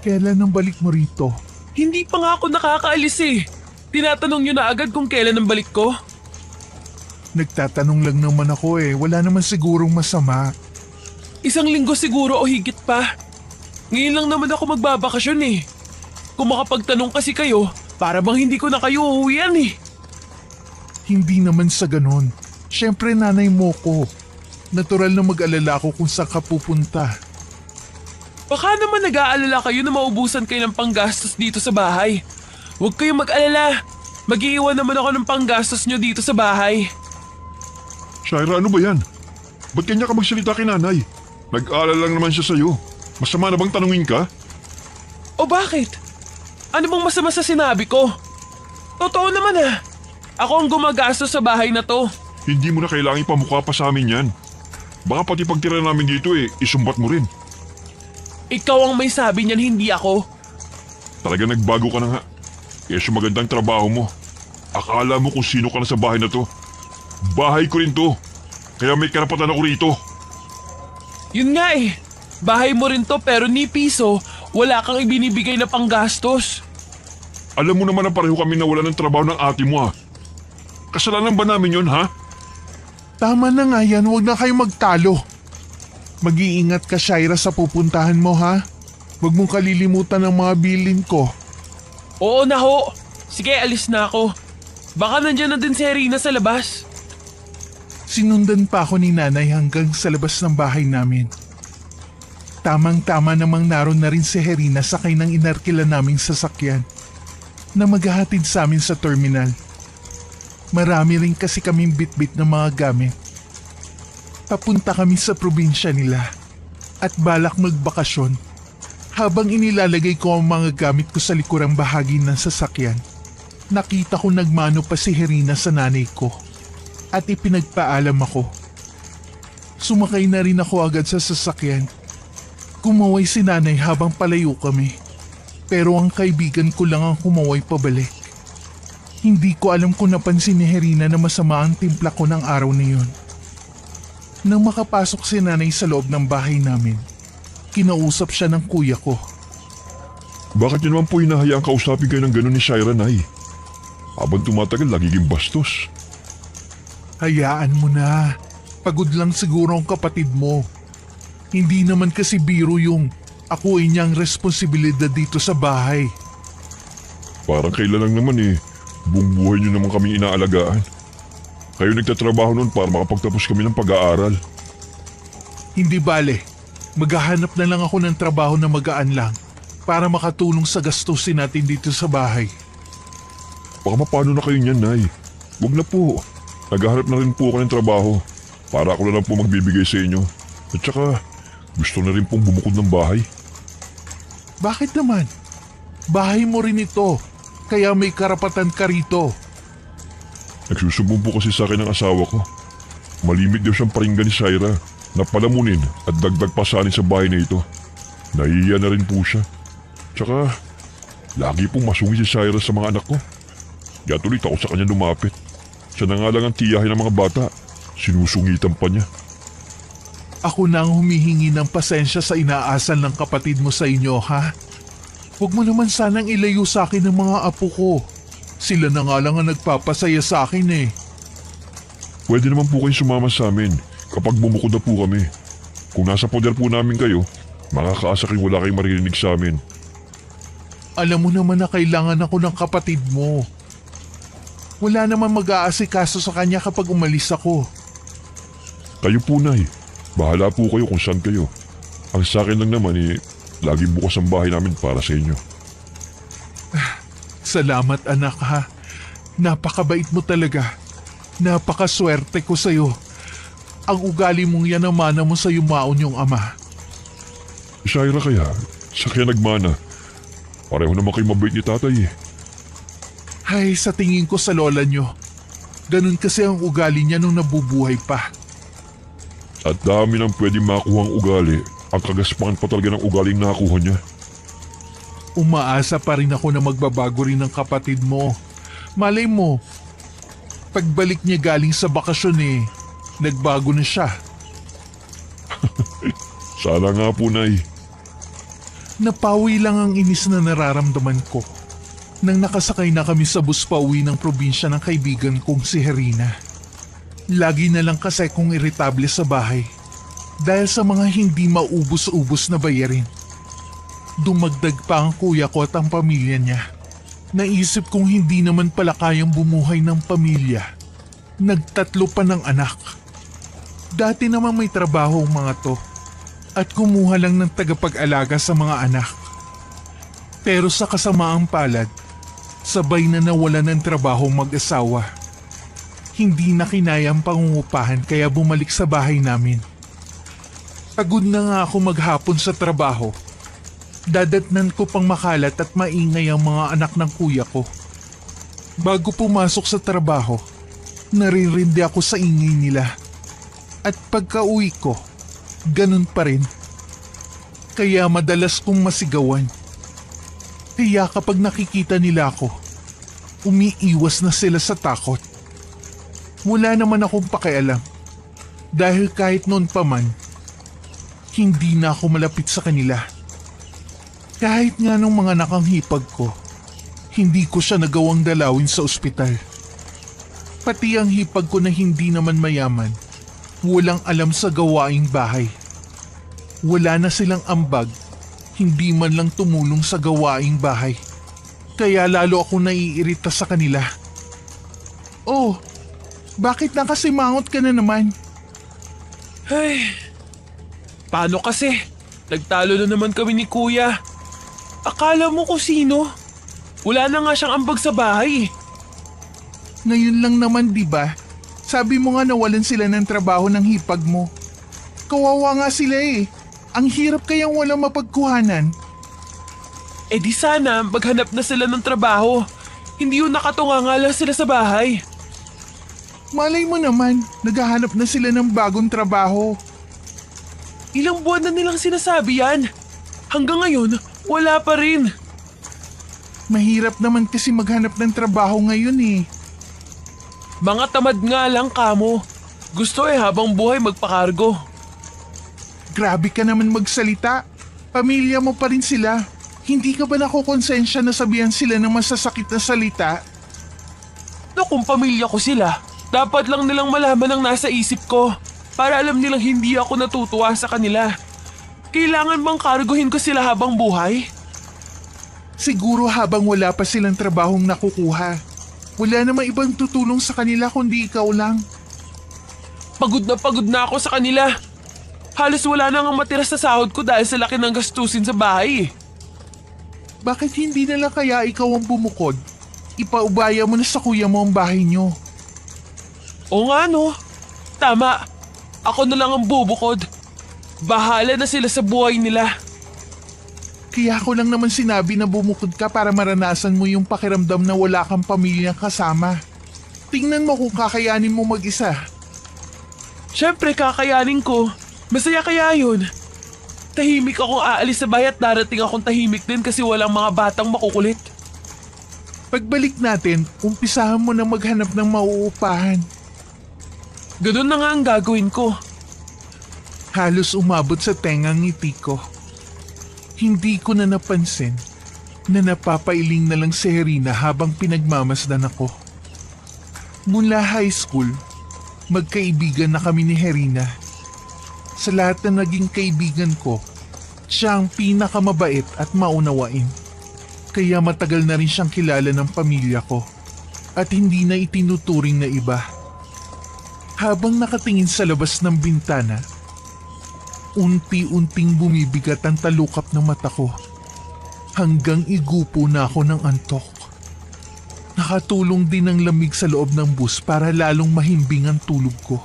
Kailan ang balik mo rito? Hindi pa nga ako nakakaalis eh. Tinatanong niyo na agad kung kailan ang balik ko? Nagtatanong lang naman ako eh. Wala naman sigurong masama. 1 linggo siguro o higit pa. Ngayon lang naman ako magbabakasyon eh. Kung makapagtanong kasi kayo, para bang hindi ko na kayo uuwian eh. Hindi naman sa ganon. Siyempre nanay mo ko. Natural na mag-alala ako kung saan ka pupunta. Baka naman nag-aalala kayo na maubusan kayo ng panggastos dito sa bahay. Huwag kayong mag-alala. Mag-iiwan naman ako ng panggastos nyo dito sa bahay. Shaira, ano ba yan? Ba't kanya ka magsalita kay nanay? Nag-aalala lang naman siya sa'yo. Masama na bang tanungin ka? O bakit? Ano bang masama sa sinabi ko? Totoo naman ah. Ako ang gumagastos sa bahay na to. Hindi mo na kailangan pamukha pa sa amin yan. Baka pati pagtira namin dito isumbat mo rin. Ikaw ang may sabi niyan, hindi ako. Talaga nagbago ka na nga. Kaya magandang trabaho mo. Akala mo kung sino ka na sa bahay na to. Bahay ko rin to. Kaya may karapatan ako rito. Yun nga eh. Bahay mo rin to pero ni piso, wala kang ibinibigay na panggastos. Alam mo naman na pareho kami nawala ng trabaho ng ate mo ha. Kasalanan ba namin yun ha? Tama na nga yan. Huwag na kayo magtalo. Mag-iingat ka, Shaira, sa pupuntahan mo ha. Huwag mong kalilimutan ang mga bilin ko. Oo na ho. Sige, alis na ako. Baka nandyan na din si Herina sa labas. Sinundan pa ako ni nanay hanggang sa labas ng bahay namin. Tamang-tama namang naroon na rin si Herina sakay ng inarkila naming sasakyan na maghahatid sa amin sa terminal. Marami rin kasi kaming bitbit ng mga gamit. Papunta kami sa probinsya nila at balak magbakasyon. Habang inilalagay ko ang mga gamit ko sa likurang bahagi ng sasakyan, nakita ko nagmano pa si Herina sa nanay ko at ipinagpaalam ako. Sumakay na rin ako agad sa sasakyan. Kumaway si nanay habang palayo kami, pero ang kaibigan ko lang ang kumaway pabalik. Hindi ko alam kung napansin ni Herina na masama ang timpla ko ng araw na yun. Nang makapasok si nanay sa loob ng bahay namin, kinausap siya ng kuya ko. Bakit yun naman po hinahayaan kausapin kayo ng gano'n ni Shaira, Nay? Habang tumatagal, lagiging bastos. Hayaan mo na. Pagod lang siguro ang kapatid mo. Hindi naman kasi biro yung akuin niyang responsibilidad dito sa bahay. Parang kailan lang naman buong buhay niyo naman kami inaalagaan. Kayo nagtatrabaho noon para makapagtapos kami ng pag-aaral. Hindi bale. Maghahanap na lang ako ng trabaho na magaan lang para makatulong sa gastusin natin dito sa bahay. Baka mapano na kayo niyan, Nay. Huwag na po. Naghahanap na rin po ako ng trabaho para ako na lang po magbibigay sa inyo. At saka, gusto na rin pong bumukod ng bahay. Bakit naman? Bahay mo rin ito, kaya may karapatan ka rito. Nagsusumbong po kasi sa akin ng asawa ko. Malimit daw siyang paringgan ni Shaira na palamunin at dagdag pasanin sa bahay na ito. Nahihiya na rin po siya. Tsaka, lagi pong masungit si Shaira sa mga anak ko. Kaya tuloy ako sa kanya lumapit. Siya na nga lang ang tiyahin ng mga bata. Sinusungitan pa niya. Ako na ang humihingi ng pasensya sa inaasal ng kapatid mo sa inyo, ha? Huwag mo naman sanang ilayo sa akin ng mga apo ko. Sila na nga lang ang nagpapasaya sa akin eh. Pwede naman po kayo sumama sa amin kapag bumukod na po kami. Kung nasa poder po namin kayo, makakaasa kayong wala kayong maririnig sa amin. Alam mo naman na kailangan ako ng kapatid mo. Wala naman mag-aasikaso sa kanya kapag umalis ako. Kayo po, Nay. Bahala po kayo kung saan kayo. Ang sa akin lang naman laging bukas ang bahay namin para sa inyo. Salamat anak ha. Napakabait mo talaga. Napakaswerte ko sa'yo. Ang ugali mong yan ang mana mo sa yumaon yung ama. Shaira kaya, sa kaya nagmana. Pareho naman kayo mabait ni tatay Ay, sa tingin ko sa lola nyo. Ganun kasi ang ugali niya nung nabubuhay pa. At dami nang pwedeng makuhang ugali. Ang kagaspangan pa talaga ng ugaling nakuha niya. Umaasa pa rin ako na magbabago rin ng kapatid mo. Malay mo, pagbalik niya galing sa bakasyon nagbago na siya. Sana nga po, Nay. Napawi lang ang inis na nararamdaman ko nang nakasakay na kami sa bus pauwi ng probinsya ng kaibigan kong si Herina. Lagi na lang kasi kong iritable sa bahay dahil sa mga hindi maubos-ubos na bayarin. Dumagdag pa ang kuya ko at ang pamilya niya. Naisip kong hindi naman pala kayang bumuhay ng pamilya. Nagtatlo pa ng anak. Dati naman may trabaho ang mga to at kumuha lang ng tagapag-alaga sa mga anak. Pero sa kasamaang palad, sabay na nawalan ng trabaho mag-asawa. Hindi na kinaya ang pangungupahan kaya bumalik sa bahay namin. Pagod na nga ako maghapon sa trabaho. Dadatnan ko pang makalat at maingay ang mga anak ng kuya ko. Bago pumasok sa trabaho, naririndi ako sa ingay nila. At pagka-uwi ko, ganun pa rin. Kaya madalas kong masigawan. Kaya kapag nakikita nila ako, umiiwas na sila sa takot. Wala naman akong pakialam. Dahil kahit noon pa man, hindi na ako malapit sa kanila. Kahit nga nung mga nakanghipag ko, hindi ko siya nagawang dalawin sa ospital. Pati ang hipag ko na hindi naman mayaman, walang alam sa gawaing bahay. Wala na silang ambag, hindi man lang tumulong sa gawaing bahay. Kaya lalo ako naiirita sa kanila. Oh, bakit nakasimangot ka na naman? Ay, paano kasi? Nagtalo na naman kami ni kuya. Akala mo kung sino? Wala na nga siyang ambag sa bahay. Ngayon lang naman, di ba? Sabi mo nga nawalan sila ng trabaho ng hipag mo. Kawawa nga sila eh. Ang hirap kayang walang mapagkuhanan. Eh di sana maghanap na sila ng trabaho. Hindi yun nakatunga nga lang sila sa bahay. Malay mo naman, naghahanap na sila ng bagong trabaho. Ilang buwan na nilang sinasabi yan. Hanggang ngayon, wala pa rin. Mahirap naman kasi maghanap ng trabaho ngayon eh. Mga tamad nga lang kamo. Gusto habang buhay magpakargo. Grabe ka naman magsalita. Pamilya mo pa rin sila. Hindi ka ba nakukonsensya na sabihan sila ng masasakit na salita? No, kung pamilya ko sila, dapat lang nilang malaman ang nasa isip ko para alam nilang hindi ako natutuwa sa kanila. Kailangan bang karguhin ko sila habang buhay? Siguro habang wala pa silang trabahong nakukuha. Wala namang ibang tutulong sa kanila kundi ikaw lang. Pagod na ako sa kanila. Halos wala na nga matira sa sahod ko dahil sa laki ng gastusin sa bahay. Bakit hindi na lang kaya ikaw ang bumukod? Ipaubaya mo na sa kuya mo ang bahay niyo. Oo nga no. Tama. Ako na lang ang bubukod. Bahala na sila sa buhay nila. Kaya ko lang naman sinabi na bumukod ka para maranasan mo yung pakiramdam na wala kang pamilyang kasama. Tingnan mo kung kakayanin mo mag-isa. Siyempre kakayanin ko. Masaya kaya yun. Tahimik akong aalis sa bahay at darating akong tahimik din kasi walang mga batang makukulit. Pagbalik natin, umpisahan mo na maghanap ng mauupahan. Ganun na nga ang gagawin ko. Halos umabot sa tengang ngiti ko. Hindi ko na napansin na napapailing na lang si Herina habang pinagmamasdan ako. Mula high school, magkaibigan na kami ni Herina. Sa lahat na naging kaibigan ko, siya ang pinakamabait at maunawain. Kaya matagal na rin siyang kilala ng pamilya ko at hindi na itinuturing na iba. Habang nakatingin sa labas ng bintana, unti-unting bumibigat ang talukap ng mata ko hanggang igupo na ako ng antok. Nakatulong din ang lamig sa loob ng bus para lalong mahimbing ang tulog ko.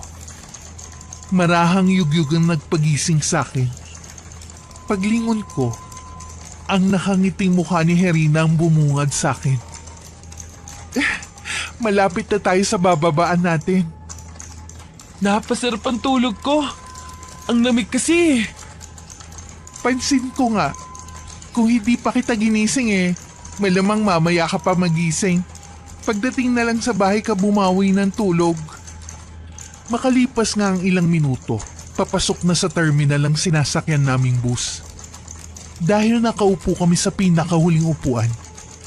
Marahang yugyug ang nagpagising sa akin. Paglingon ko, ang nakangiting mukha ni Herina ang bumungad sa akin. Malapit na tayo sa bababaan natin. Napasarap ang tulog ko. Ang lamig kasi. Pansin ko nga, kung hindi pa kita ginising malamang mamaya ka pa magising. Pagdating na lang sa bahay ka bumawi ng tulog. Makalipas nga ang ilang minuto, papasok na sa terminal ang sinasakyan naming bus. Dahil nakaupo kami sa pinakahuling upuan,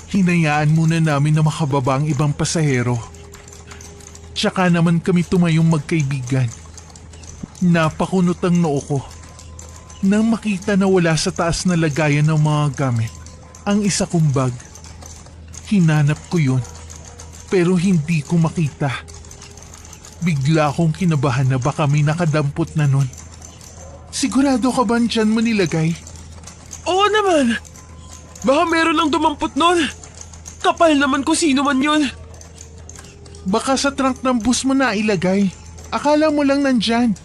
hinayaan muna namin na makababa ang ibang pasahero. Tsaka naman kami tumayong magkaibigan. Napakunot ang noo ko nang makita na wala sa taas na lagayan ng mga gamit ang isa kong bag. Hinanap ko yun pero hindi ko makita. Bigla akong kinabahan na baka may nakadampot na nun. Sigurado ka ba dyan mo nilagay? Oo naman! Baka meron lang dumampot nun. Kapal naman kung sino man yun. Baka sa trunk ng bus mo na ilagay. Akala mo lang nandyan.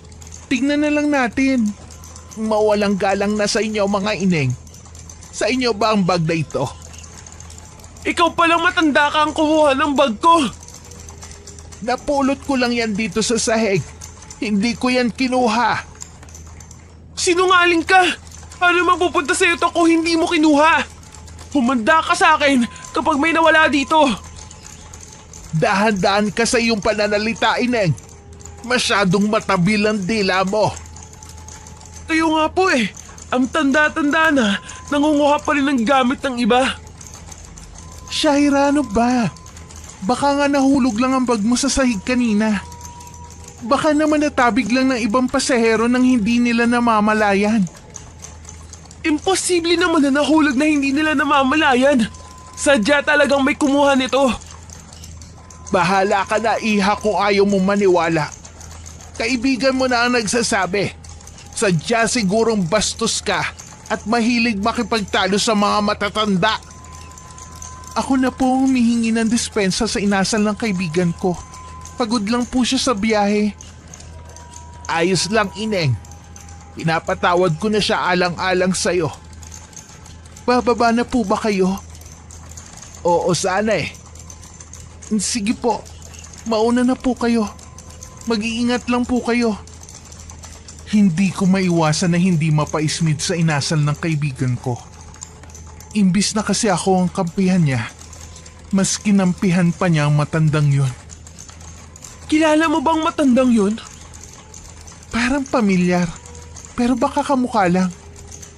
Tignan na lang natin. Mawalang galang na sa inyo mga ineng. Sa inyo ba ang bag na ito? Ikaw palang matanda ka ang kumuha ng bag ko. Napulot ko lang yan dito sa sahig. Hindi ko yan kinuha. Sinungaling ka! Ano mapupunta sa'yo to kung hindi mo kinuha? Humanda ka sa akin kapag may nawala dito. Dahan-dahan ka sa iyong pananalita, ineng. Masyadong matabil ang dila mo. Kayo nga po eh. Ang tanda-tanda na, nangunguha pa rin ng gamit ng iba. Shaira, ano ba? Baka nga nahulog lang ang bag mo sa sahig kanina. Baka naman natabig lang ng ibang pasahero nang hindi nila namamalayan. Imposible naman na nahulog na hindi nila namamalayan. Sadya talagang may kumuha nito. Bahala ka na, iha, kung ayaw mo maniwala. Kaibigan mo na ang nagsasabi. Sadya sigurong bastos ka at mahilig makipagtalo sa mga matatanda. Ako na po ang humihingi ng dispensa sa inasal ng kaibigan ko. Pagod lang po siya sa biyahe. Ayos lang, ineng. Pinapatawad ko na siya alang-alang sa'yo. Bababa na po ba kayo? Oo, sana eh. Sige po, mauna na po kayo. Mag-iingat lang po kayo. Hindi ko maiwasan na hindi mapaismid sa inasal ng kaibigan ko. Imbis na kasi ako ang kampihan niya, mas kinampihan pa niya ang matandang yun. Kilala mo bang matandang yun? Parang pamilyar, pero baka kamukha lang.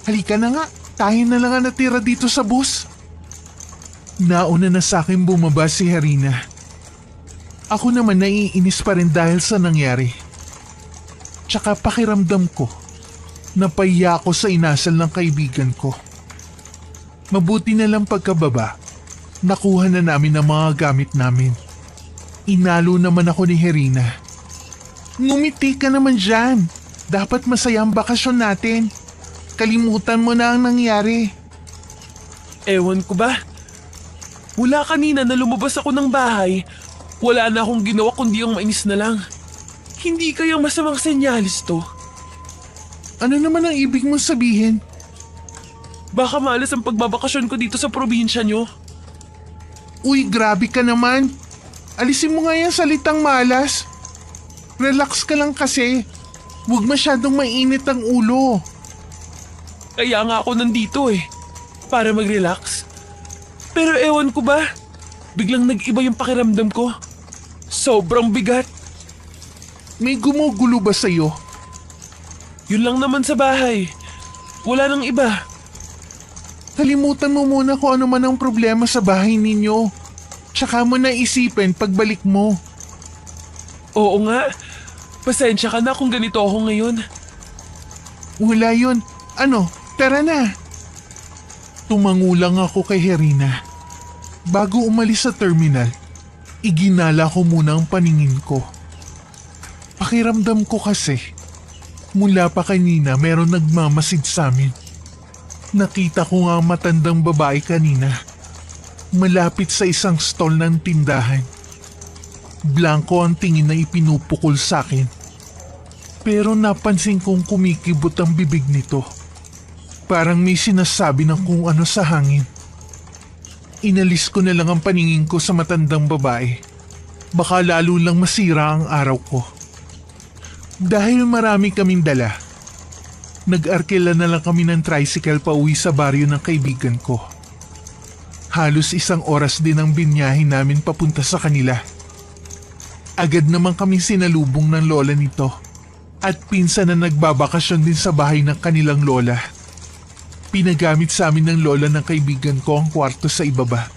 Halika na nga, tayo na lang ang natira dito sa bus. Nauna na sa akin bumaba si Harina. Ako naman naiinis pa rin dahil sa nangyari. Tsaka pakiramdam ko, napahiya ako sa inasal ng kaibigan ko. Mabuti na lang pagkababa, nakuha na namin ang mga gamit namin. Inalo naman ako ni Harina. Ngumiti ka naman dyan. Dapat masaya ang bakasyon natin. Kalimutan mo na ang nangyari. Ewan ko ba? Mula kanina na lumabas ako ng bahay, wala na akong ginawa kundi ang mainis na lang. Hindi kaya masamang senyalis to? Ano naman ang ibig mong sabihin? Baka malas ang pagbabakasyon ko dito sa probinsya nyo. Uy, grabe ka naman. Alisin mo nga yan salitang malas. Relax ka lang kasi. Huwag masyadong mainit ang ulo. Kaya nga ako nandito eh, para mag-relax. Pero ewan ko ba, biglang nag-iba yung pakiramdam ko. Sobrang bigat. May gumugulo ba sa'yo? Yun lang naman sa bahay. Wala nang iba. Kalimutan mo muna kung ano man ang problema sa bahay ninyo. Tsaka mo na isipin pagbalik mo. Oo nga, pasensya ka na kung ganito ako ngayon. Wala yun. Ano, tara na. Tumangulang ako kay Harina. Bago umalis sa terminal, iginala ko muna ang paningin ko. Pakiramdam ko kasi, mula pa kanina meron nagmamasid sa amin. Nakita ko nga ang matandang babae kanina, malapit sa isang stall ng tindahan. Blanco ang tingin na ipinupukol sa akin. Pero napansin kong kumikibot ang bibig nito. Parang may sinasabi ng kung ano sa hangin. Inalis ko na lang ang paningin ko sa matandang babae. Baka lalo lang masira ang araw ko. Dahil marami kaming dala, nag-arkila na lang kami ng tricycle pa uwi sa baryo ng kaibigan ko. Halos 1 oras din ang binyahin namin papunta sa kanila. Agad naman kaming sinalubong ng lola nito at pinsan na nagbabakasyon din sa bahay ng kanilang lola. Pinagamit sa amin ng lola ng kaibigan ko ang kwarto sa ibaba,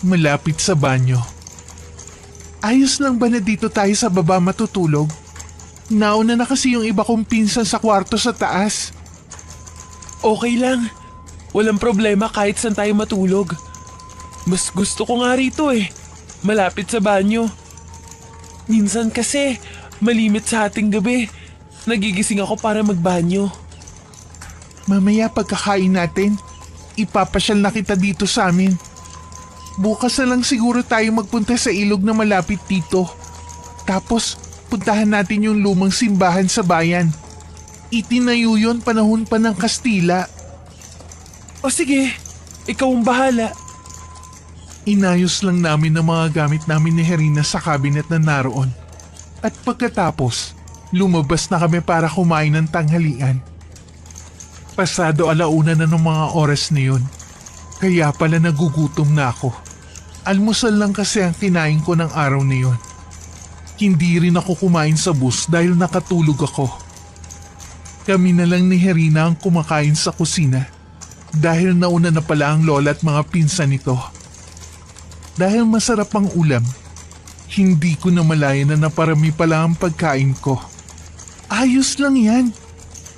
malapit sa banyo. Ayos lang ba na dito tayo sa baba matutulog? Nauna na kasi yung iba kong pinsan sa kwarto sa taas. Okay lang. Walang problema kahit saan tayo matulog. Mas gusto ko nga rito eh. Malapit sa banyo. Minsan kasi, malimit sa ating gabi. Nagigising ako para magbanyo. Mamaya pagkakain natin, ipapasyal na kita dito sa amin. Bukas na lang siguro tayo magpunta sa ilog na malapit dito. Tapos, puntahan natin yung lumang simbahan sa bayan. Itinayo yun panahon pa ng Kastila. O sige, ikaw ang bahala. Inayos lang namin ang mga gamit namin ni Herina sa cabinet na naroon. At pagkatapos, lumabas na kami para kumain ng tanghalian. Pasado 1:00 na ng mga oras na yun. Kaya pala nagugutom na ako. Almusal lang kasi ang kinain ko ng araw na yun. Hindi rin ako kumain sa bus dahil nakatulog ako. Kami na lang ni Herina ang kumakain sa kusina dahil nauna na pala ang lola at mga pinsan nito. Dahil masarap ang ulam, hindi ko na malaya na naparami pala ang pagkain ko. Ayos lang yan.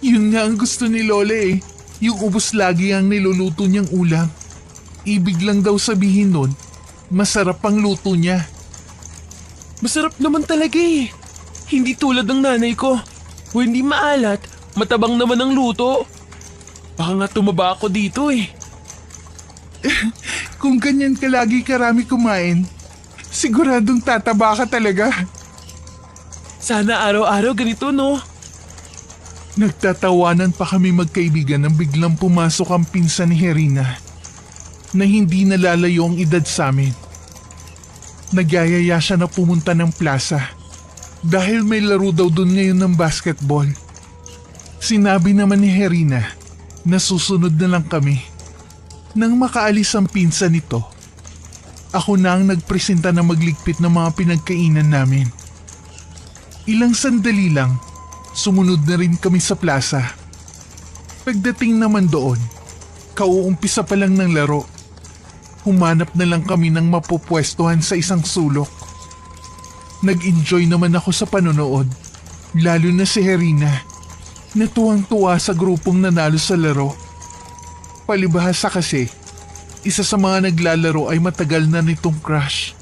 Yun nga ang gusto ni Lola eh. Yung ubos lagi ang niluluto niyang ulam. Ibig lang daw sabihin nun, masarap ang luto niya. Masarap naman talaga eh. Hindi tulad ng nanay ko. O hindi maalat, matabang naman ang luto. Baka nga tumaba ako dito eh. Kung ganyan ka lagi karami kumain, siguradong tataba ka talaga. Sana araw-araw ganito no? Nagtatawanan pa kami magkaibigan nang biglang pumasok ang pinsan ni Herina na hindi nalalayo ang edad sa amin. Nagyayaya siya na pumunta ng plaza dahil may laro daw doon ngayon ng basketball. Sinabi naman ni Herina na susunod na lang kami. Nang makaalis ang pinsan nito, ako na ang nagpresenta na magligpit ng mga pinagkainan namin. Ilang sandali lang, sumunod na rin kami sa plaza. Pagdating naman doon, kauumpisa pa lang ng laro. Humanap na lang kami ng mapupwestuhan sa isang sulok. Nag-enjoy naman ako sa panonood, lalo na si Herina, na tuwang-tuwa sa grupong nanalo sa laro. Palibhasa kasi, isa sa mga naglalaro ay matagal na nitong crush.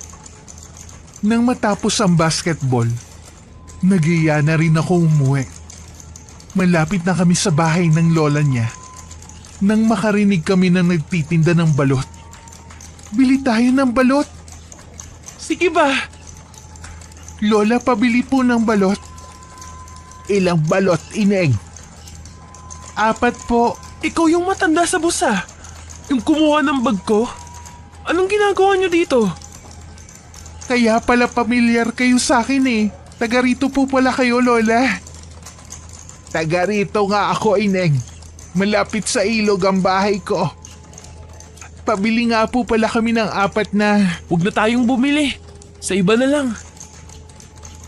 Nang matapos ang basketball, nagiya na rin ako umuwi. Malapit na kami sa bahay ng lola niya nang makarinig kami na nagtitinda ng balot. Bili tayo ng balot. Sige ba? Lola, pabili po ng balot. Ilang balot, Ineng? 4 po. Ikaw yung matanda sa busa. Yung kumuha ng bag ko. Anong ginagawa niyo dito? Kaya pala pamilyar kayo sa akin eh. Taga rito po pala kayo, Lola. Taga rito nga ako, Ineng. Malapit sa ilog ang bahay ko. Pabili nga po pala kami ng 4 na... Huwag na tayong bumili. Sa iba na lang.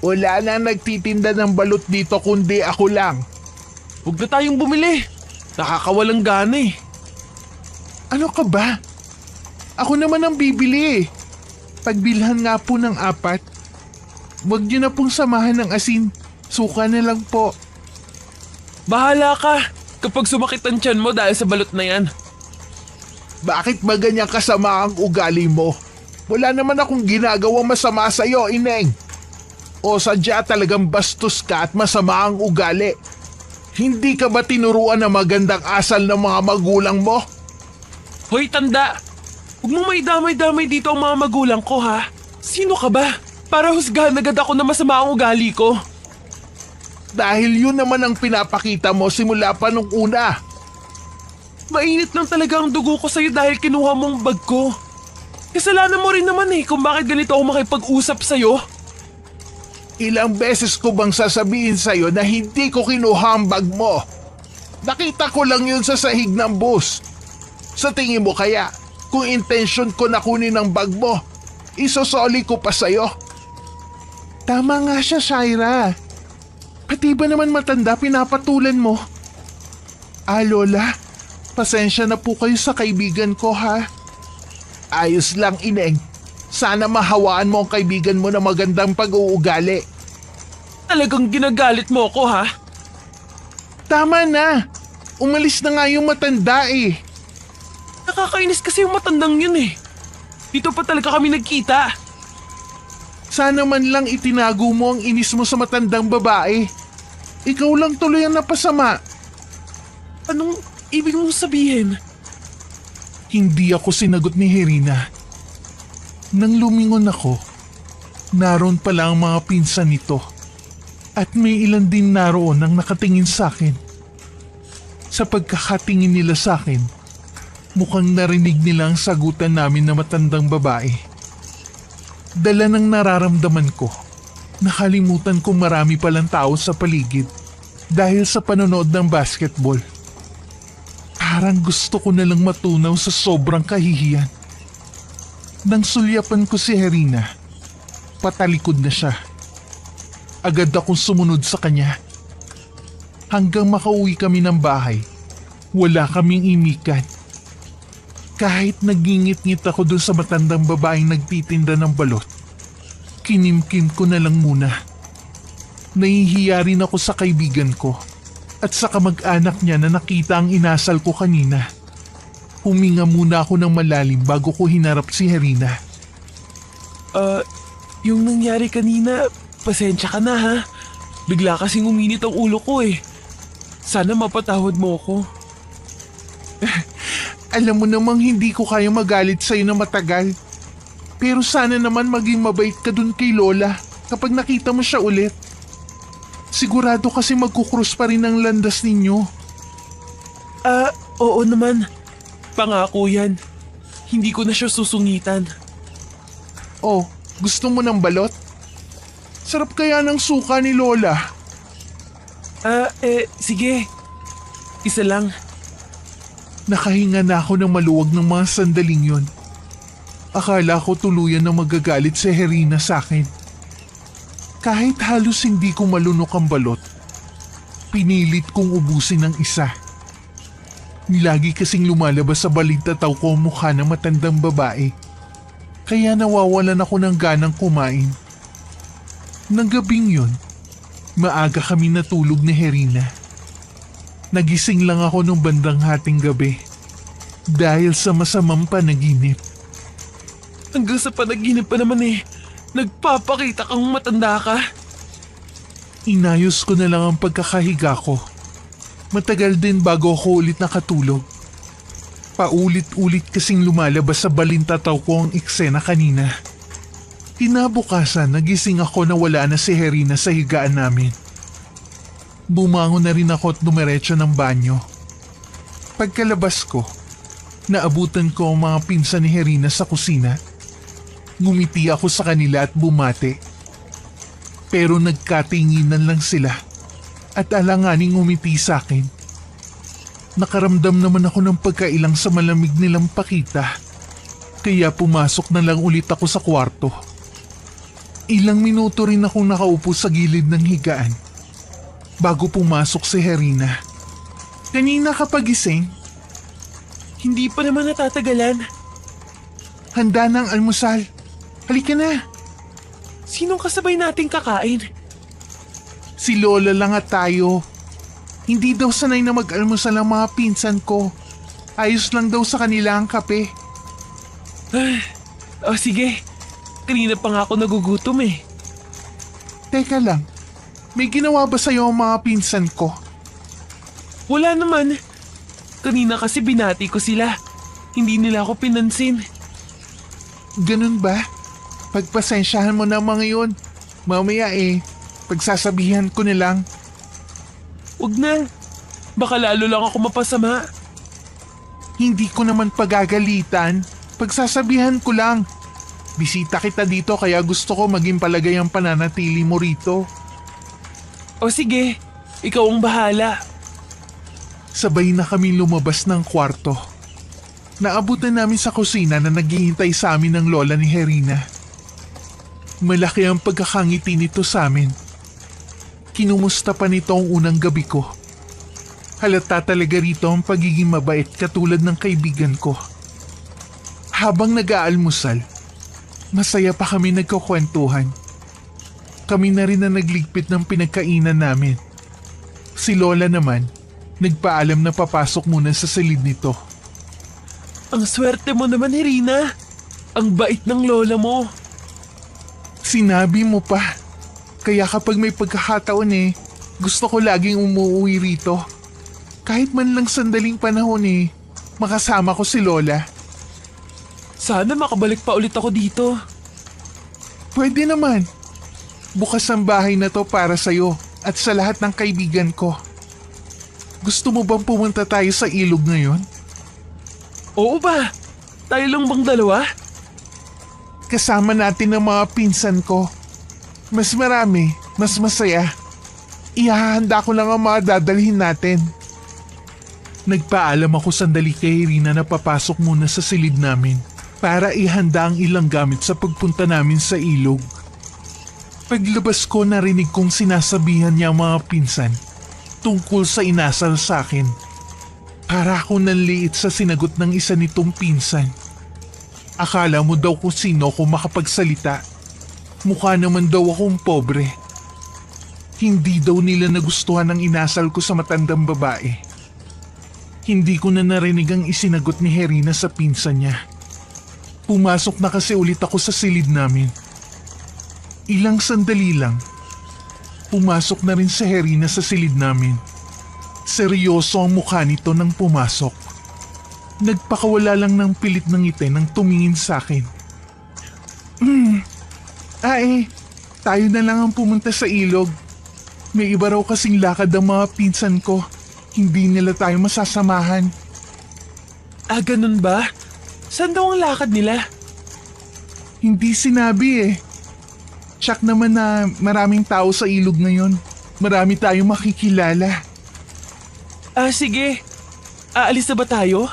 Wala na nagtitinda ng balot dito kundi ako lang. Huwag na tayong bumili. Nakakawalang gana eh. Ano ka ba? Ako naman ang bibili eh. Pagbilhan nga po ng 4. Huwag niyo na pong samahan ng asin. Suka na lang po. Bahala ka kapag sumakit ang tiyan mo dahil sa balot na yan. Bakit ba ganyan kasama ang ugali mo? Wala naman akong ginagawang masama sa'yo, Ineng. O sadya talagang bastos ka at masama ang ugali. Hindi ka ba tinuruan ng magandang asal ng mga magulang mo? Hoy tanda! Huwag mong may damay-damay dito ang mga magulang ko ha. Sino ka ba? Para husgahan agad ako na masama ang ugali ko. Dahil yun naman ang pinapakita mo simula pa nung una. Mainit lang talaga ang dugo ko sa'yo dahil kinuha mong bag ko. Kasalanan mo rin naman eh kung bakit ganito ako makipag-usap sa'yo. Ilang beses ko bang sasabihin sa'yo na hindi ko kinuha ang bag mo? Nakita ko lang yun sa sahig ng bus. Sa tingin mo kaya, kung intensyon ko na kunin ang bag mo, isosoli ko pa sa'yo? Tama nga siya, Shaira. Pati ba naman matanda pinapatulan mo? Ah, Lola, Pasensya na po kayo sa kaibigan ko ha. Ayos lang Ineng. Sana mahawaan mo ang kaibigan mo na magandang pag-uugali. Talagang ginagalit mo ako ha? Tama na. Umalis na nga yung matanda eh. Nakakainis kasi yung matandang yun eh. Dito pa talaga kami nagkita. Sana man lang itinago mo ang inis mo sa matandang babae. Ikaw lang tuloy ang napasama. Anong ibig mong sabihin? Hindi ako sinagot ni Herina. Nang lumingon ako, naroon pala ang mga pinsan nito. At may ilan din naroon ang nakatingin sa akin. Sa pagkakatingin nila sa akin, mukhang narinig nila ang sagutan namin na matandang babae. Dala ng nararamdaman ko, nakalimutan kong marami palang tao sa paligid dahil sa panonood ng basketball. Parang gusto ko na lang matunaw sa sobrang kahihiyan. Nang sulyapan ko si Herina, patalikod na siya. Agad akong sumunod sa kanya. Hanggang makauwi kami ng bahay, wala kaming imikan. Kahit nagingit-ngit ako dun sa matandang babaeng nagtitinda ng balot, kinimkim ko na lang muna. Nahihiya rin ako sa kaibigan ko at sa kamag-anak niya na nakita ang inasal ko kanina. Huminga muna ako ng malalim bago ko hinarap si Herina. Yung nangyari kanina, pasensya ka na ha. Bigla kasing uminit ang ulo ko eh. Sana mapatawad mo ako. Alam mo namang hindi ko kaya magalit sa'yo na matagal. Pero sana naman maging mabait ka dun kay Lola kapag nakita mo siya ulit. Sigurado kasi magkukrus pa rin ang landas ninyo. Oo naman. Pangako yan. Hindi ko na siya susungitan. Oh, gusto mo ng balot? Sarap kaya ng suka ni Lola. Sige. Isa lang. Nakahinga na ako ng maluwag ng mga sandaling yon. Akala ko tuluyan na magagalit si Herina sa akin. Kahit halos hindi ko malunok ang balot, pinilit kong ubusin ng isa. Lagi kasing lumalabas sa balintataw ko ang mukha ng matandang babae. Kaya nawawalan ako ng ganang kumain. Nang gabing yun, maaga kami natulog ni Herina. Nagising lang ako nung bandang hating gabi dahil sa masamang panaginip. Hanggang sa panaginip pa naman eh. Nagpapakita kang matanda ka. Inayos ko na lang ang pagkakahiga ko. Matagal din bago ako ulit nakatulog. Paulit-ulit kasing lumalabas sa balintataw ko ang eksena kanina. Kinabukasan nagising ako na wala na si Herina sa higaan namin. Bumangon na rin ako at dumiretso ng banyo. Pagkalabas ko, naabutan ko ang mga pinsan ni Herina sa kusina. Ngumiti ako sa kanila at bumate. Pero nagkatinginan lang sila at alanganing ngumiti sa akin. Nakaramdam naman ako ng pagkailang sa malamig nilang pakita. Kaya pumasok na lang ulit ako sa kwarto. Ilang minuto rin akong nakaupo sa gilid ng higaan bago pumasok si Herina. Kanina ka pagising? Hindi pa naman natatagalan. Handa ng almusal. Halika na. Sinong kasabay nating kakain? Si Lola lang at tayo. Hindi daw sanay na mag-almusal ang mga pinsan ko. Ayos lang daw sa kanila ang kape. Sige. Kanina pa nga ako nagugutom eh. Teka lang. May ginawa ba sa'yo ang mga pinsan ko? Wala naman. Kanina kasi binati ko sila. Hindi nila ako pinansin. Ganun ba? Pagpasensyahan mo na mga yun. Mamaya pagsasabihan ko na lang. Huwag na. Baka lalo lang ako mapasama. Hindi ko naman pagagalitan. Pagsasabihan ko lang. Bisita kita dito kaya gusto ko maging palagay ang pananatili mo rito. O sige, ikaw ang bahala. Sabay na kami lumabas ng kwarto. Naabutan namin sa kusina na naghihintay sa amin ng lola ni Herina. Malaki ang pagkakangiti nito sa amin. Kinumusta pa nito ang unang gabi ko. Halata talaga rito ang pagiging mabait katulad ng kaibigan ko. Habang nag-aalmusal, masaya pa kami nagkukwentuhan. Kami na rin na nagligpit ng pinagkainan namin. Si Lola naman, nagpaalam na papasok muna sa silid nito. Ang swerte mo naman, Irina. Ang bait ng lola mo. Sinabi mo pa. Kaya kapag may pagkakataon gusto ko laging umuwi rito. Kahit man lang sandaling panahon makasama ko si Lola. Sana makabalik pa ulit ako dito. Pwede naman. Bukas ang bahay na to para sa'yo at sa lahat ng kaibigan ko. Gusto mo bang pumunta tayo sa ilog ngayon? Oo ba? Tayo lang bang dalawa? Kasama natin ang mga pinsan ko. Mas marami, mas masaya. Ihahanda ko lang ang mga dadalhin natin. Nagpaalam ako sandali kay Irina na papasok muna sa silid namin para ihanda ang ilang gamit sa pagpunta namin sa ilog. Paglabas ko narinig kong sinasabihan niya ang mga pinsan tungkol sa inasal sa akin. Para ako nanliit sa sinagot ng isa nitong pinsan. Akala mo daw kung sino ako makapagsalita. Mukha naman daw akong pobre. Hindi daw nila nagustuhan ang inasal ko sa matandang babae. Hindi ko na narinig ang isinagot ni Herina sa pinsan niya. Pumasok na kasi ulit ako sa silid namin. Ilang sandali lang, pumasok na rin si Herina sa silid namin. Seryoso ang mukha nito nang pumasok. Nagpakawala lang ng pilit ng ngiti nang tumingin sa akin. Tayo na lang ang pumunta sa ilog. May iba raw kasing lakad ang mga pinsan ko. Hindi nila tayo masasamahan. Ah, ganun ba? Saan daw ang lakad nila? Hindi sinabi Tsak naman na maraming tao sa ilog ngayon. Marami tayong makikilala. Ah, sige. Aalis na ba tayo?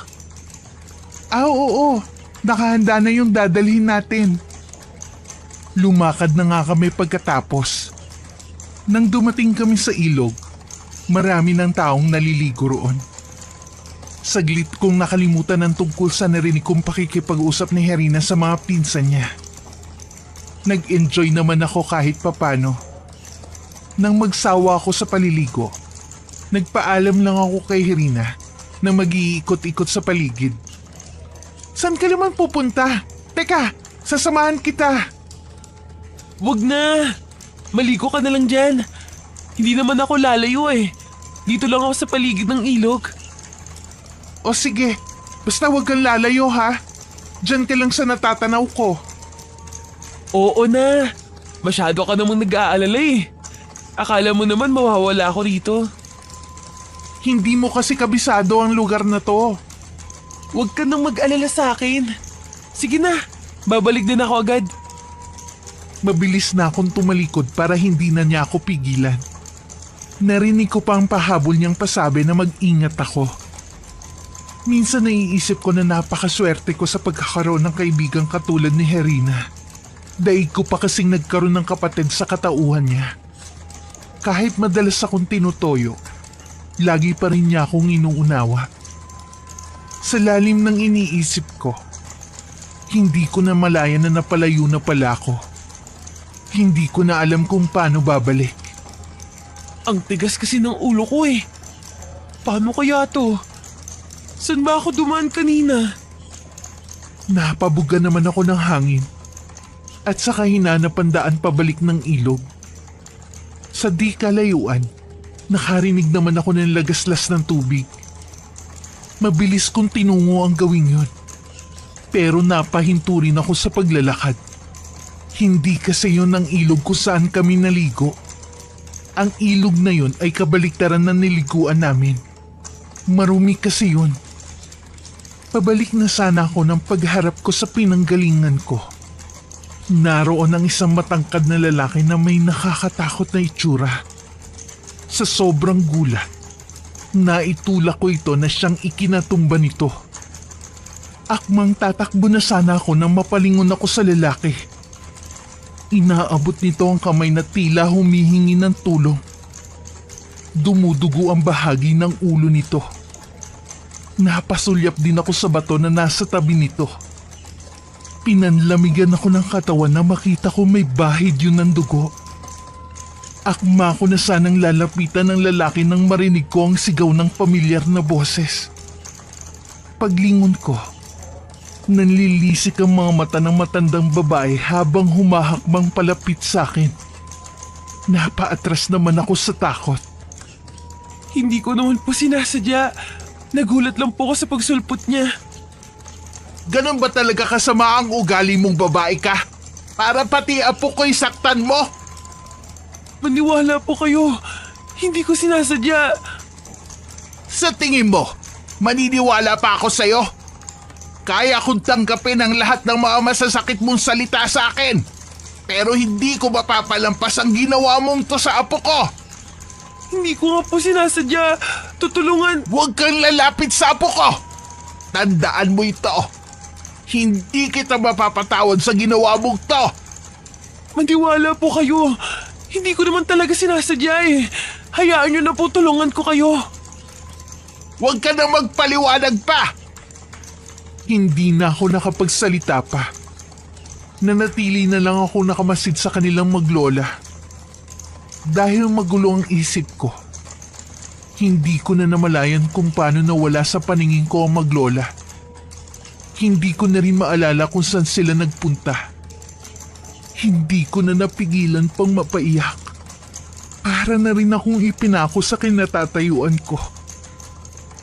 Oo. Nakahanda na yung dadalhin natin. Lumakad na nga kami pagkatapos. Nang dumating kami sa ilog, marami ng taong naliligo roon. Saglit kong nakalimutan ang tungkol sa narinig kong pakikipag-usap ni Herina sa mga pinsan niya. Nag-enjoy naman ako kahit papano. Nang magsawa ako sa paliligo, nagpaalam lang ako kay Herina na mag-iikot-ikot sa paligid. Saan ka naman pupunta? Teka, sasamahan kita. Wag na! Maligo ka na lang dyan. Hindi naman ako lalayo Dito lang ako sa paligid ng ilog. O sige, basta wag kang lalayo ha. Diyan ka lang sa natatanaw ko. Oo na. Masyado ka namang nag-aalala Akala mo naman mawawala ako rito. Hindi mo kasi kabisado ang lugar na to. Huwag ka nang mag-alala sa akin. Sige na, babalik din ako agad. Mabilis na akong tumalikod para hindi na niya ako pigilan. Narinig ko pa ang pahabol niyang pasabi na mag-ingat ako. Minsan naiisip ko na napakaswerte ko sa pagkakaroon ng kaibigang katulad ni Herina. Daig ko pa kasing nagkaroon ng kapatid sa katauhan niya. Kahit madalas akong tinutoyo, lagi pa rin niya akong inuunawa. Sa lalim ng iniisip ko, hindi ko na malaya na napalayo na pala ako. Hindi ko na alam kung paano babalik. Ang tigas kasi ng ulo ko Paano kaya to? Saan ba ako dumaan kanina? Napabuga naman ako ng hangin at saka hinanap ang daan pabalik ng ilog. Sa di kalayuan, nakarinig naman ako ng lagaslas ng tubig. Mabilis kong tinungo ang gawin yun. Pero napahinto rin ako sa paglalakad. Hindi kasi yun ang ilog kung saan kami naligo. Ang ilog na yun ay kabaliktaran ng niliguan namin. Marumi kasi yun. Pabalik na sana ako ng pagharap ko sa pinanggalingan ko. Naroon ang isang matangkad na lalaki na may nakakatakot na itsura. Sa sobrang gulat, naitulak ko ito na siyang ikinatumba nito. Akmang tatakbo na sana ako nang mapalingon ako sa lalaki. Inaabot nito ang kamay na tila humihingi ng tulong. Dumudugo ang bahagi ng ulo nito. Napasulyap din ako sa bato na nasa tabi nito. Pinanlamigan ako ng katawan na makita ko may bahid yun ng dugo. Akma ko na sanang lalapitan ng lalaki nang marinig ko ang sigaw ng pamilyar na boses. Paglingon ko, nanlilisik ang mga mata ng matandang babae habang humahakbang palapit sa akin. Napaatras naman ako sa takot. Hindi ko naman po sinasadya. Nagulat lang po ako sa pagsulpot niya. Ganun ba talaga kasama ang ugali mong babae ka? Para pati apo ko'y saktan mo? Maniwala po kayo. Hindi ko sinasadya. Sa tingin mo, maniniwala pa ako sa'yo? Kaya kong tanggapin ang lahat ng mga masasakit mong salita sa akin. Pero hindi ko mapapalampas ang ginawa mong to sa apo ko. Hindi ko nga po sinasadya. Tutulungan. Huwag kang lalapit sa apo ko. Tandaan mo ito. Hindi kita mapapatawad sa ginawa mong to. Maniwala po kayo. Hindi ko naman talaga sinasadya eh. Hayaan nyo na po, tulungan ko kayo. Huwag ka na magpaliwanag pa. Hindi na ako nakapagsalita pa. Nanatili na lang ako nakamasid sa kanilang maglola. Dahil magulo ang isip ko, hindi ko na namalayan kung paano nawala sa paningin ko ang maglola. Hindi ko na rin maalala kung saan sila nagpunta. Hindi ko na napigilan pang mapaiyak. Para na rin akong ipinako sa kinatatayuan ko.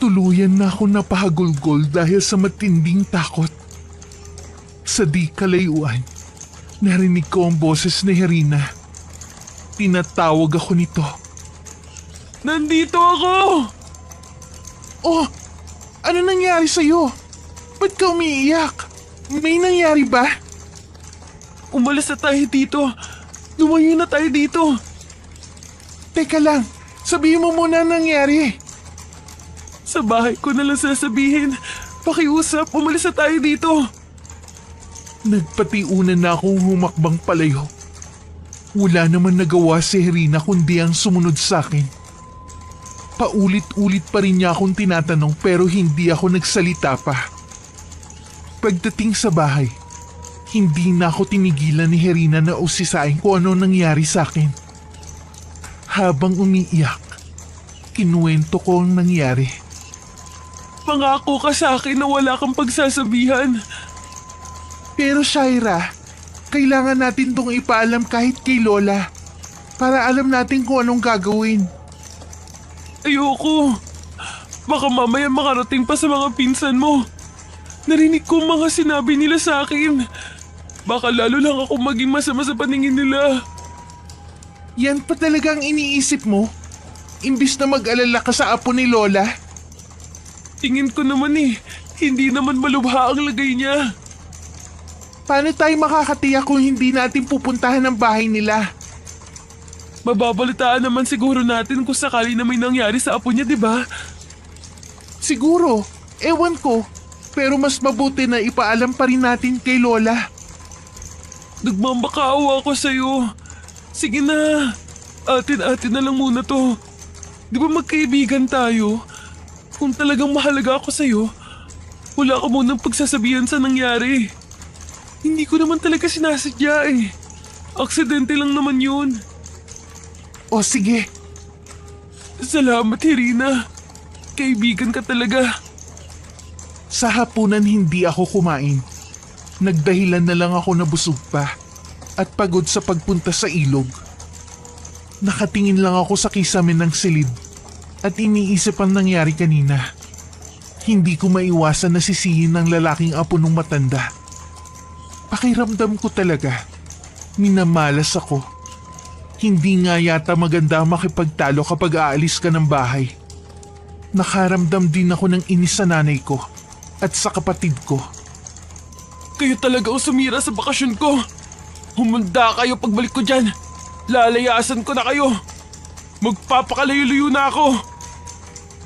Tuluyan na ako napahagulgol dahil sa matinding takot. Sa di kalayuan, narinig ko ang boses ni Herina. Tinatawag ako nito. Nandito ako! Oh, ano nangyari sa'yo? Ba't ka umiiyak? May nangyari ba? Umalis na tayo dito. Lumayo na tayo dito. Teka lang, sabihin mo muna ang nangyari. Sa bahay ko na lang sasabihin. Pakiusap, umalis na tayo dito. Nagpatiunan na akong humakbang palayo. Wala naman nagawa si Herina kundi ang sumunod sa akin. Paulit-ulit pa rin niya akong tinatanong pero hindi ako nagsalita pa. Pagdating sa bahay, hindi na ako tinigilan ni Herina na usisain kung ano nangyari sa akin. Habang umiiyak, kinuwento ko ang nangyari. Pangako ka sa akin na wala kang pagsasabihan. Pero Shaira, kailangan natin tong ipaalam kahit kay Lola para alam natin kung anong gagawin. Ayoko. Baka mamaya makarating pa sa mga pinsan mo. Narinig ko mga sinabi nila sa akin. Baka lalo lang ako maging masama sa paningin nila. Yan pa talagang iniisip mo? Imbis na mag-alala ka sa apo ni Lola? Tingin ko naman hindi naman malubha ang lagay niya. Paano tayo makakatiyak kung hindi natin pupuntahan ang bahay nila? Mababalitaan naman siguro natin kung sakali na may nangyari sa apo niya, di ba? Siguro, ewan ko. Pero mas mabuti na ipaalam pa rin natin kay Lola. Nagmamakaawa ako sa'yo. Sige na, atin-atin na lang muna to. Di ba magkaibigan tayo? Kung talagang mahalaga ako sa'yo, wala ka munang pagsasabihan sa nangyari. Hindi ko naman talaga sinasadya eh. Aksidente lang naman yun. O sige. Salamat, Herina. Kaibigan ka talaga. Sa hapunan hindi ako kumain. Nagdahilan na lang ako na busog pa at pagod sa pagpunta sa ilog. Nakatingin lang ako sa kisamin ng silid at iniisip ang nangyari kanina. Hindi ko maiwasan na sisihin ng lalaking apo nung matanda. Pakiramdam ko talaga, minamalas ako. Hindi nga yata maganda makipagtalo kapag aalis ka ng bahay. Nakaramdam din ako ng inis sa nanay ko at sa kapatid ko. Kayo talaga ang sumira sa bakasyon ko. Humanda kayo pagbalik ko dyan. Lalayasan ko na kayo. Magpapakalayo-layo na ako.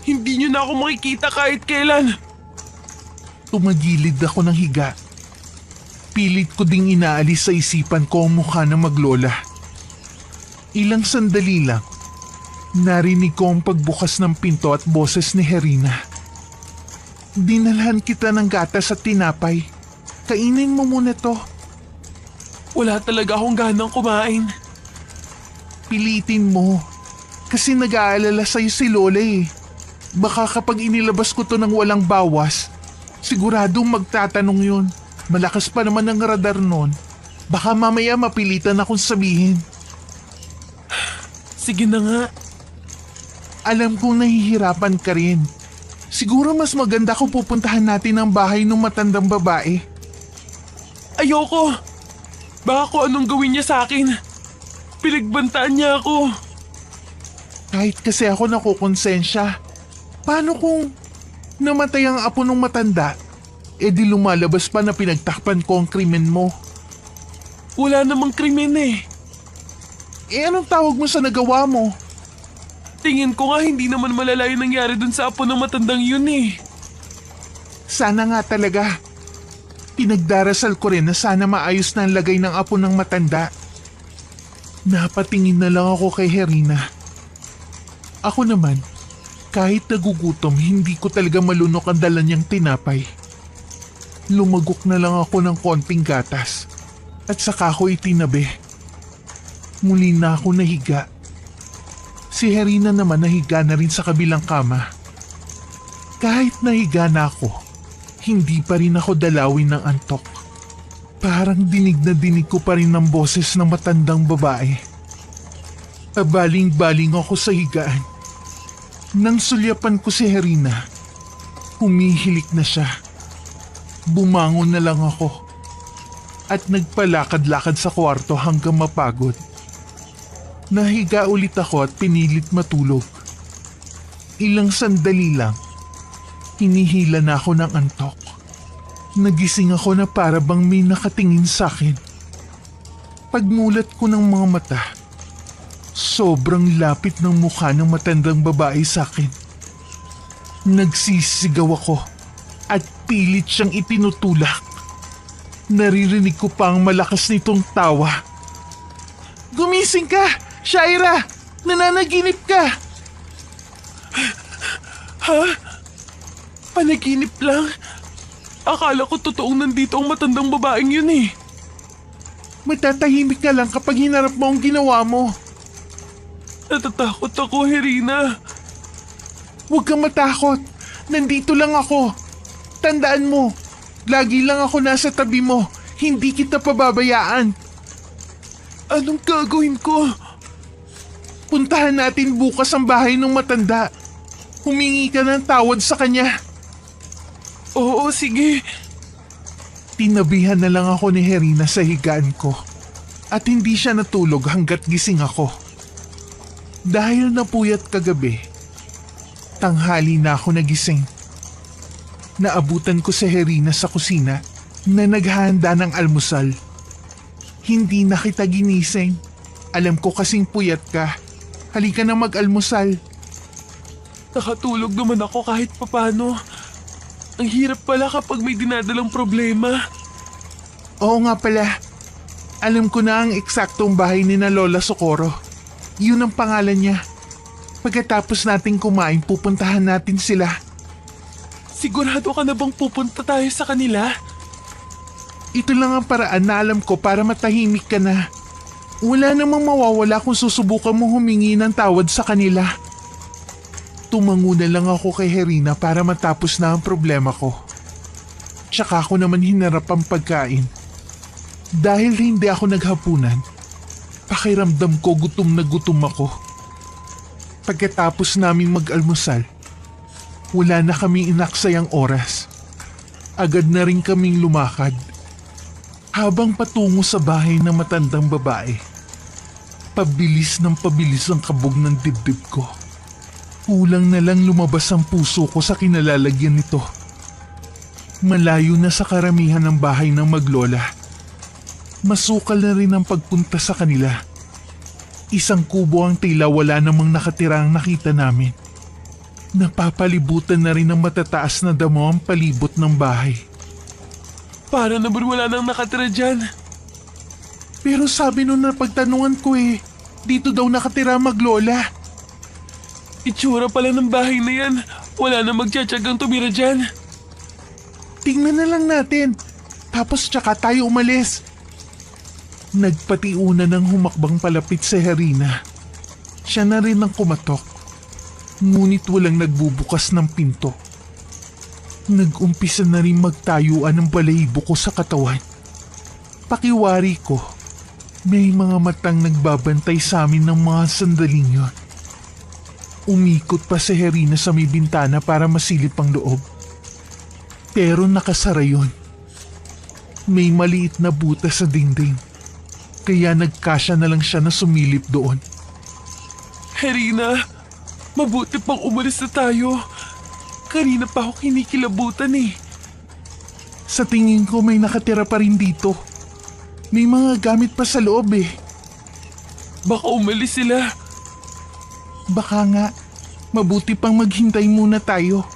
Hindi nyo na ako makikita kahit kailan. Tumagilid ako ng higa. Pilit ko ding inaalis sa isipan ko ang mukha ng maglola. Ilang sandali lang, Narinig ko ang pagbukas ng pinto at boses ni Herina. Dinalhan kita ng gatas at tinapay. Kainin mo muna to. Wala talaga akong ganang kumain. Pilitin mo. Kasi nag-aalala sa'yo si Lola eh. Baka kapag inilabas ko to ng walang bawas, siguradong magtatanong yun. Malakas pa naman ang radar nun. Baka mamaya mapilitan akong sabihin. Sige na nga. Alam kong nahihirapan ka rin. Siguro mas maganda kung pupuntahan natin ang bahay ng matandang babae. Ayoko. Baka kung anong gawin niya sa akin. Pinagbantaan niya ako. Kahit kasi ako nakukonsensya. Paano kung namatay ang apo ng matanda? E di lumalabas pa na pinagtakpan ko ang krimen mo. Wala namang krimen eh. E anong tawag mo sa nagawa mo? Tingin ko nga hindi naman malala yung nangyari dun sa apo ng matandang yun eh. Sana nga talaga. Pinagdarasal ko rin na sana maayos na ang lagay ng apo ng matanda. Napatingin na lang ako kay Herina. Ako naman, kahit nagugutom, hindi ko talaga malunok ang dala niyang tinapay. Lumagok na lang ako ng konting gatas at saka ako itinabi. Muli na ako nahiga. Si Herina naman nahiga na rin sa kabilang kama. Kahit nahiga na ako, hindi pa rin ako dalawin ng antok. Parang dinig na dinig ko pa rin ang boses ng matandang babae. Abaling-baling ako sa higaan. Nang sulyapan ko si Herina, humihilik na siya. Bumangon na lang ako at nagpalakad-lakad sa kwarto hanggang mapagod. Nahiga ulit ako at pinilit matulog. Ilang sandali lang, hinihila na ako ng antok. Nagising ako na para bang may nakatingin sa akin. Pagmulat ko ng mga mata, sobrang lapit ng mukha ng matandang babae sa akin. Nagsisigaw ako at pilit siyang itinutulak. Naririnig ko pa ang malakas nitong tawa. Gumising ka! Shaira! Nananaginip ka! Ha? Panaginip lang? Akala ko totoong nandito ang matandang babaeng yun eh. Matatahimik ka lang kapag hinarap mo ang ginawa mo. Natatakot ako, Herina. Huwag kang matakot. Nandito lang ako. Tandaan mo, lagi lang ako nasa tabi mo. Hindi kita pababayaan. Anong gagawin ko? Puntahan natin bukas ang bahay ng matanda. Humingi ka ng tawad sa kanya. Oo, sige. Tinabihan na lang ako ni Herina sa higaan ko. At hindi siya natulog hanggat gising ako. Dahil napuyat kagabi, tanghali na ako nagising. Naabutan ko si Herina sa kusina na naghahanda ng almusal. Hindi na kita ginising. Alam ko kasing puyat ka. Halika na mag-almusal. Nakatulog naman ako kahit papano. Ang hirap pala kapag may dinadalang problema. Oo nga pala. Alam ko na ang eksaktong bahay ni na Lola Socorro. Yun ang pangalan niya. Pagkatapos nating kumain, pupuntahan natin sila. Sigurado ka na bang pupunta tayo sa kanila? Ito lang ang paraan na alam ko para matahimik ka na. Wala namang mawawala kung susubukan mo humingi ng tawad sa kanila. Tumango na lang ako kay Herina para matapos na ang problema ko. Tsaka ako naman hinarap ang pagkain. Dahil hindi ako naghapunan, pakiramdam ko gutom na gutom ako. Pagkatapos naming mag-almusal, wala na kaming inaksayang oras. Agad na rin kaming lumakad. Habang patungo sa bahay ng matandang babae, pabilis ng pabilis ang kabog ng dibdib ko. Kulang na lang lumabas ang puso ko sa kinalalagyan nito. Malayo na sa karamihan ng bahay ng maglola. Masukal na rin ang pagpunta sa kanila. Isang kubo ang tila wala namang nakatirang nakita namin. Napapalibutan na rin ng matataas na damo ang palibot ng bahay. Para naman wala nang nakatira dyan. Pero sabi nung napagtanungan ko dito daw nakatira maglola. itsura pala ng bahay na yan. Wala na magtsatsagang tumira dyan. Tingnan na lang natin. Tapos tsaka tayo umalis. Nagpatiuna ng humakbang palapit si Herina. Siya na rin ang kumatok. Ngunit walang nagbubukas ng pinto. Nag-umpisa na rin magtayuan ng balahibo ko sa katawan. Pakiwari ko, may mga matang nagbabantay sa amin ng mga sandaling yun. Umikot pa si Herina sa may bintana para masilip ang loob. Pero nakasara yun. May maliit na butas sa dingding. Kaya nagkasya na lang siya na sumilip doon. Herina, mabuti pang umalis na tayo. Kanina pa ako kinikilabutan eh. Sa tingin ko may nakatira pa rin dito. May mga gamit pa sa loob eh. Baka umalis sila. Baka nga, mabuti pang maghintay muna tayo.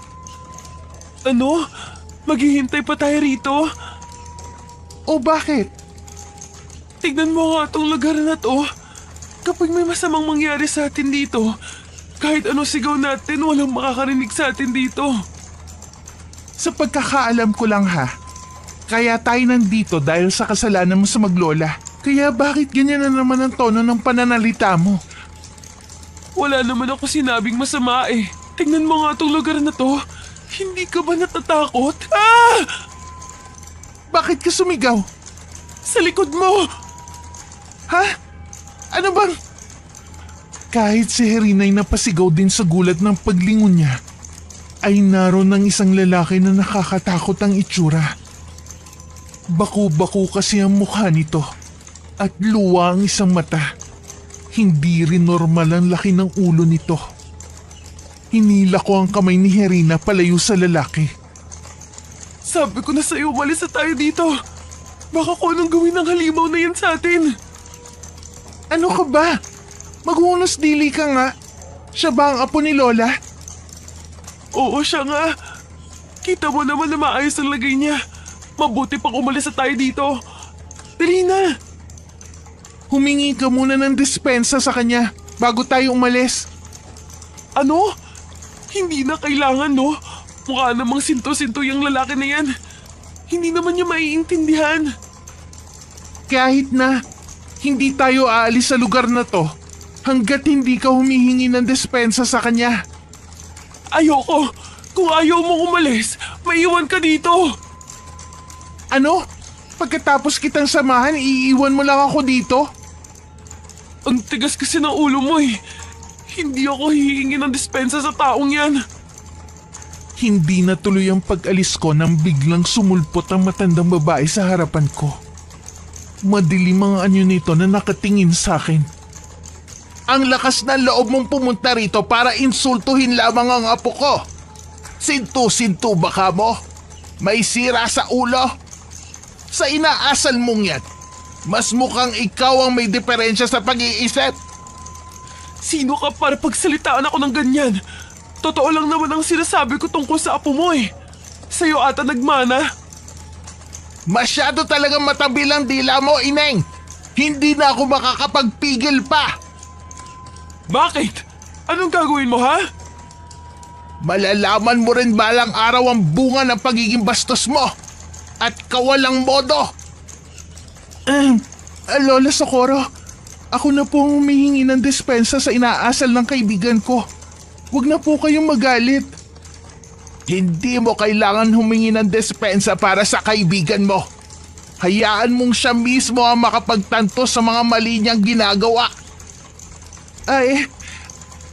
Ano? Maghihintay pa tayo rito? O bakit? Tignan mo nga itong lugar na to. Kapag may masamang mangyari sa atin dito, kahit ano sigaw natin, walang makakarinig sa atin dito. Sa pagkakaalam ko lang ha, kaya tayo nandito dahil sa kasalanan mo sa maglola. Kaya bakit ganyan na naman ang tono ng pananalita mo? Wala naman ako sinabing masama eh. Tingnan mo nga itong lugar na to. Hindi ka ba natatakot? Ah! Bakit ka sumigaw? Sa likod mo! Ha? Ano bang? Kahit si Herina'y napasigaw din sa gulat ng paglingon niya, ay naroon ng isang lalaki na nakakatakot ang itsura. Baku-baku kasi ang mukha nito at luwa ang isang mata. Hindi rin normal ang laki ng ulo nito. Hinila ko ang kamay ni Herina palayo sa lalaki. Sabi ko na sa'yo, umalis na tayo dito. Baka kung anong gawin ng halimaw na yan sa atin. Ano ka ba? Maghunos dili ka nga. Siya ba ang apo ni Lola? Oo, siya nga. Kita mo naman na maayos ang lagay niya. Mabuti pang umalis na tayo dito. Dali na. Humingi ka muna ng dispensa sa kanya bago tayo umalis. Ano? Hindi na kailangan, no? Mukha namang sinto-sinto yung lalaki na yan. Hindi naman niya maiintindihan. Kahit na hindi tayo aalis sa lugar na to hanggat hindi ka humihingi ng dispensa sa kanya. Ayoko. Kung ayaw mong umalis, maiwan ka dito. Ano? Pagkatapos kitang samahan, iiwan mo lang ako dito? Ang tigas kasi ng ulo mo eh. Hindi ako hihingi ng dispensa sa taong yan. Hindi natuloy ang pag-alis ko nang biglang sumulpot ang matandang babae sa harapan ko. Madilim ang anyo nito na nakatingin sa akin. Ang lakas ng loob mong pumunta rito para insultuhin lamang ang apo ko. Sintu-sintu ba ka mo? May sira sa ulo? Sa inaasal mong yan, mas mukhang ikaw ang may diferensya sa pag-iisip. Sino ka para pagsalitaan ako ng ganyan? Totoo lang naman ang sinasabi ko tungkol sa apo mo eh. Sa'yo ata nagmana. Masyado talagang matabil ang dila mo, Ineng. Hindi na ako makakapagpigil pa. Bakit? Anong gagawin mo ha? Malalaman mo rin balang araw ang bunga ng pagiging bastos mo at kawalang modo. Lola Socorro, ako na po ang humihingi ng dispensa sa inaasal ng kaibigan ko. Huwag na po kayong magalit. Hindi mo kailangan humingi ng dispensa para sa kaibigan mo. Hayaan mong siya mismo ang makapagtanto sa mga mali niyang ginagawa.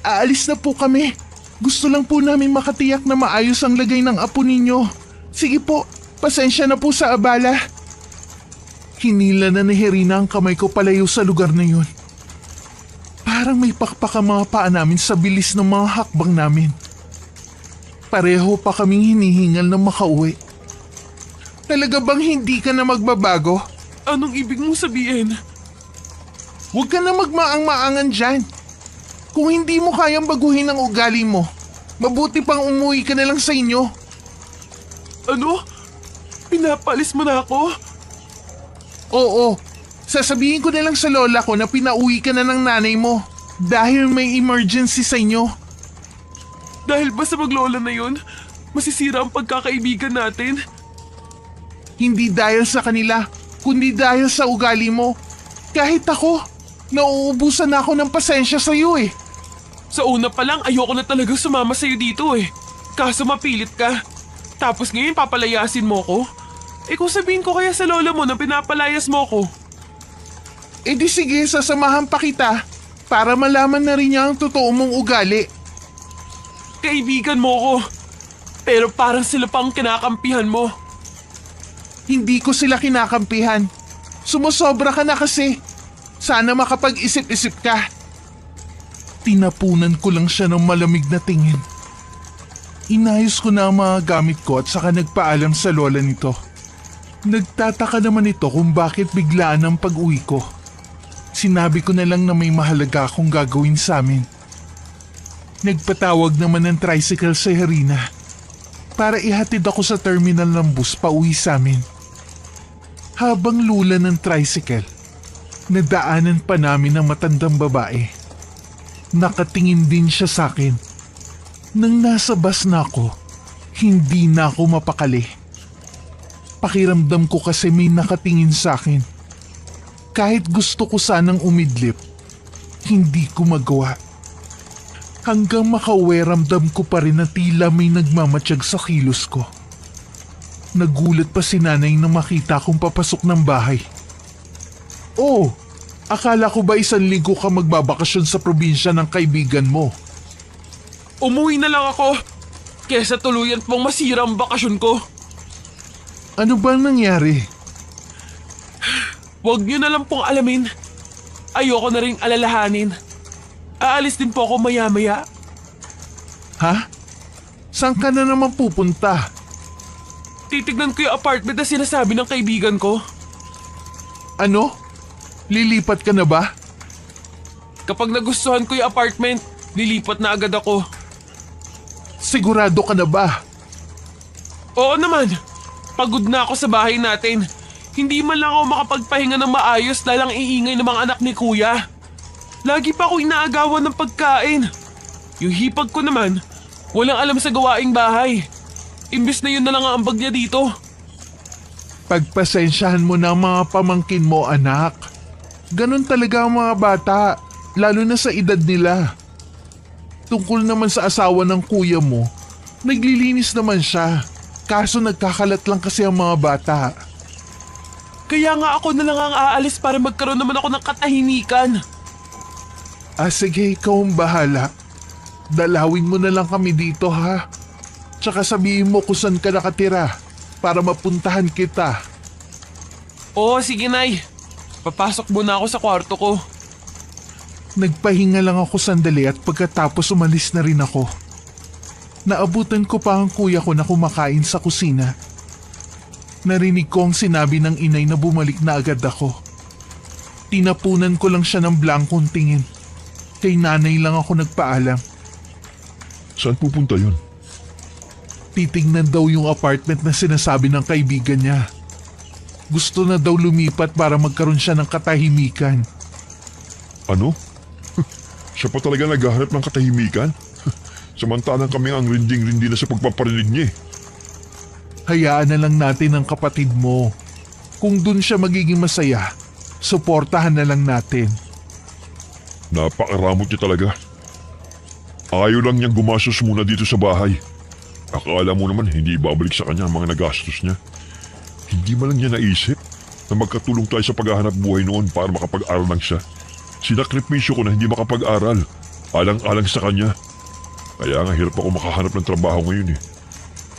Aalis na po kami. Gusto lang po namin makatiyak na maayos ang lagay ng apo ninyo. Sige po, pasensya na po sa abala. Hinila na ni Herina ang kamay ko palayo sa lugar na yun. Parang may pakpak ang mga paa namin sa bilis ng mga hakbang namin. Pareho pa kaming hinihingal na makauwi. Talaga bang hindi ka na magbabago? Anong ibig mong sabihin? Huwag ka na magmaang-maangan dyan. Kung hindi mo kayang baguhin ang ugali mo, mabuti pang umuwi ka na lang sa inyo. Ano? Pinapalis mo na ako? Oo, sasabihin ko na lang sa lola ko na pinauwi ka na ng nanay mo dahil may emergency sa inyo. Dahil ba sa maglola na yun, masisira ang pagkakaibigan natin? Hindi dahil sa kanila, kundi dahil sa ugali mo. Kahit ako, nauubusan na ako ng pasensya sa iyo eh. Sa una pa lang, ayoko na talaga sumama sa'yo dito eh. Kaso mapilit ka. Tapos ngayon papalayasin mo ko? Eh kung sabihin ko kaya sa lola mo na pinapalayas mo ko. E di sige, sasamahan pa kita para malaman na rin niya ang totoo mong ugali. Kaibigan mo ko. Pero parang sila pang kinakampihan mo. Hindi ko sila kinakampihan. Sumusobra ka na kasi. Sana makapag-isip-isip ka. Tinapunan ko lang siya ng malamig na tingin. Inayos ko na ang mga gamit ko at saka nagpaalam sa lola nito. Nagtataka naman ito kung bakit biglaan ang pag-uwi ko. Sinabi ko na lang na may mahalaga akong gagawin sa amin. Nagpatawag naman ng tricycle sa Herina para ihatid ako sa terminal ng bus pauwi sa amin. Habang lula ng tricycle, nadaanan pa namin ang matandang babae. Nakatingin din siya sa akin. Nang nasa bus na ako, hindi na ako mapakali. Pakiramdam ko kasi may nakatingin sa akin. Kahit gusto ko sanang umidlip, hindi ko magawa. Hanggang makauwi ramdam ko pa rin na tila may nagmamatsyag sa kilos ko. Nagulat pa si nanay nang makita kong papasok ng bahay. Oh, akala ko ba 1 linggo ka magbabakasyon sa probinsya ng kaibigan mo? Umuwi na lang ako. Kesa tuluyan pong masira ang bakasyon ko. Ano bang nangyari? Huwag niyo na lang pong alamin. Ayoko na ring alalahanin. Aalis din po ako maya-maya. Ha? Saan ka na naman pupunta? Titignan ko yung apartment na sinasabi ng kaibigan ko. Ano? Lilipat ka na ba? Kapag nagustuhan ko yung apartment, lilipat na agad ako. Sigurado ka na ba? Oo naman. Pagod na ako sa bahay natin. Hindi man lang ako makapagpahinga ng maayos dahil ang iingay ng mga anak ni kuya. Lagi pa ako inaagawan ng pagkain. Yung hipag ko naman, walang alam sa gawaing bahay. Imbes na yun na lang ang ambag niya dito. Pagpasensyahan mo na ang mga pamangkin mo, anak. Ganon talaga ang mga bata, lalo na sa edad nila. Tungkol naman sa asawa ng kuya mo, naglilinis naman siya. Kaso nagkakalat lang kasi ang mga bata. Kaya nga ako na lang ang aalis para magkaroon naman ako ng katahimikan. Sige, ikaw ang bahala. Dalawin mo na lang kami dito, ha? Tsaka sabihin mo kung saan ka nakatira para mapuntahan kita. Oo, sige Nay. Papasok muna ako sa kwarto ko. Nagpahinga lang ako sandali at pagkatapos umalis na rin ako. Naabutan ko pa ang kuya ko na kumakain sa kusina. Narinig ko ang sinabi ng inay na bumalik na agad ako. Tinapunan ko lang siya ng blankong tingin. Kay nanay lang ako nagpaalam. Saan pupunta yun? Titignan daw yung apartment na sinasabi ng kaibigan niya. Gusto na daw lumipat para magkaroon siya ng katahimikan. Ano? Siya pa talaga naghahanap ng katahimikan? Samantalang kami ang rinding-rindi na sa pagpaparinig niya. Hayaan na lang natin ang kapatid mo. Kung dun siya magiging masaya, suportahan na lang natin. Napakaramot niya talaga. Ayaw lang niyang gumastos muna dito sa bahay. Akala mo naman hindi ibabalik sa kanya ang mga nagastos niya. Hindi man lang niya naisip na magkatulong tayo sa paghahanap buhay noon para makapag-aral lang siya. Sinakripisyo ko na hindi makapag-aral. Alang-alang sa kanya. Kaya nga hirap ako makahanap ng trabaho ngayon eh.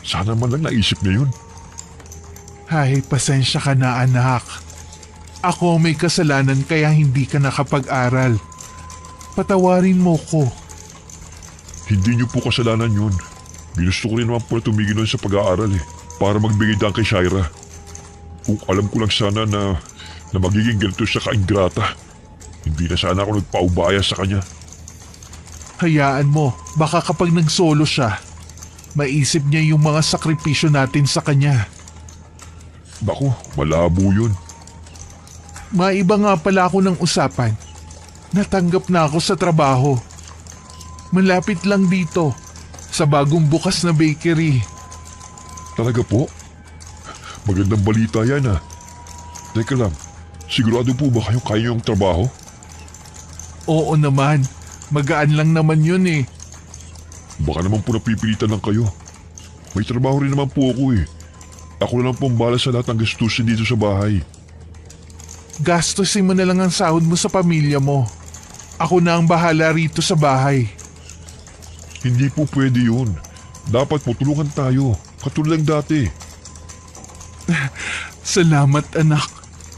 Sana man lang naisip niya yun. Ay, pasensya ka na anak. Ako may kasalanan kaya hindi ka nakapag-aral. Patawarin mo ko. Hindi niyo po kasalanan yun. Ginusto ko rin naman po na tumigil nun sa pag-aaral eh. Para magbigay daan kay Shaira. Kung alam ko lang sana na magiging ganito siya kaingrata. Hindi na sana ako nagpaubaya sa kanya. Hayaan mo, baka kapag nagsolo siya, maisip niya yung mga sakripisyo natin sa kanya. Bako, malabo yun. Maiba nga pala ako ng usapan. Natanggap na ako sa trabaho. Malapit lang dito, Sa bagong bukas na bakery. Talaga po? Magandang balita yan ah. Teka lang, sigurado po ba kayong kaya yung trabaho? Oo naman, magaan lang naman yun eh. Baka naman po napipilitan lang kayo. May trabaho rin naman po ako eh. Ako na lang pong bahala sa lahat ng gastusin dito sa bahay. Gastusin mo na lang ang sahod mo sa pamilya mo. Ako na ang bahala rito sa bahay. Hindi po pwede yun. Dapat po tulungan tayo, katulad ng dati. Salamat anak.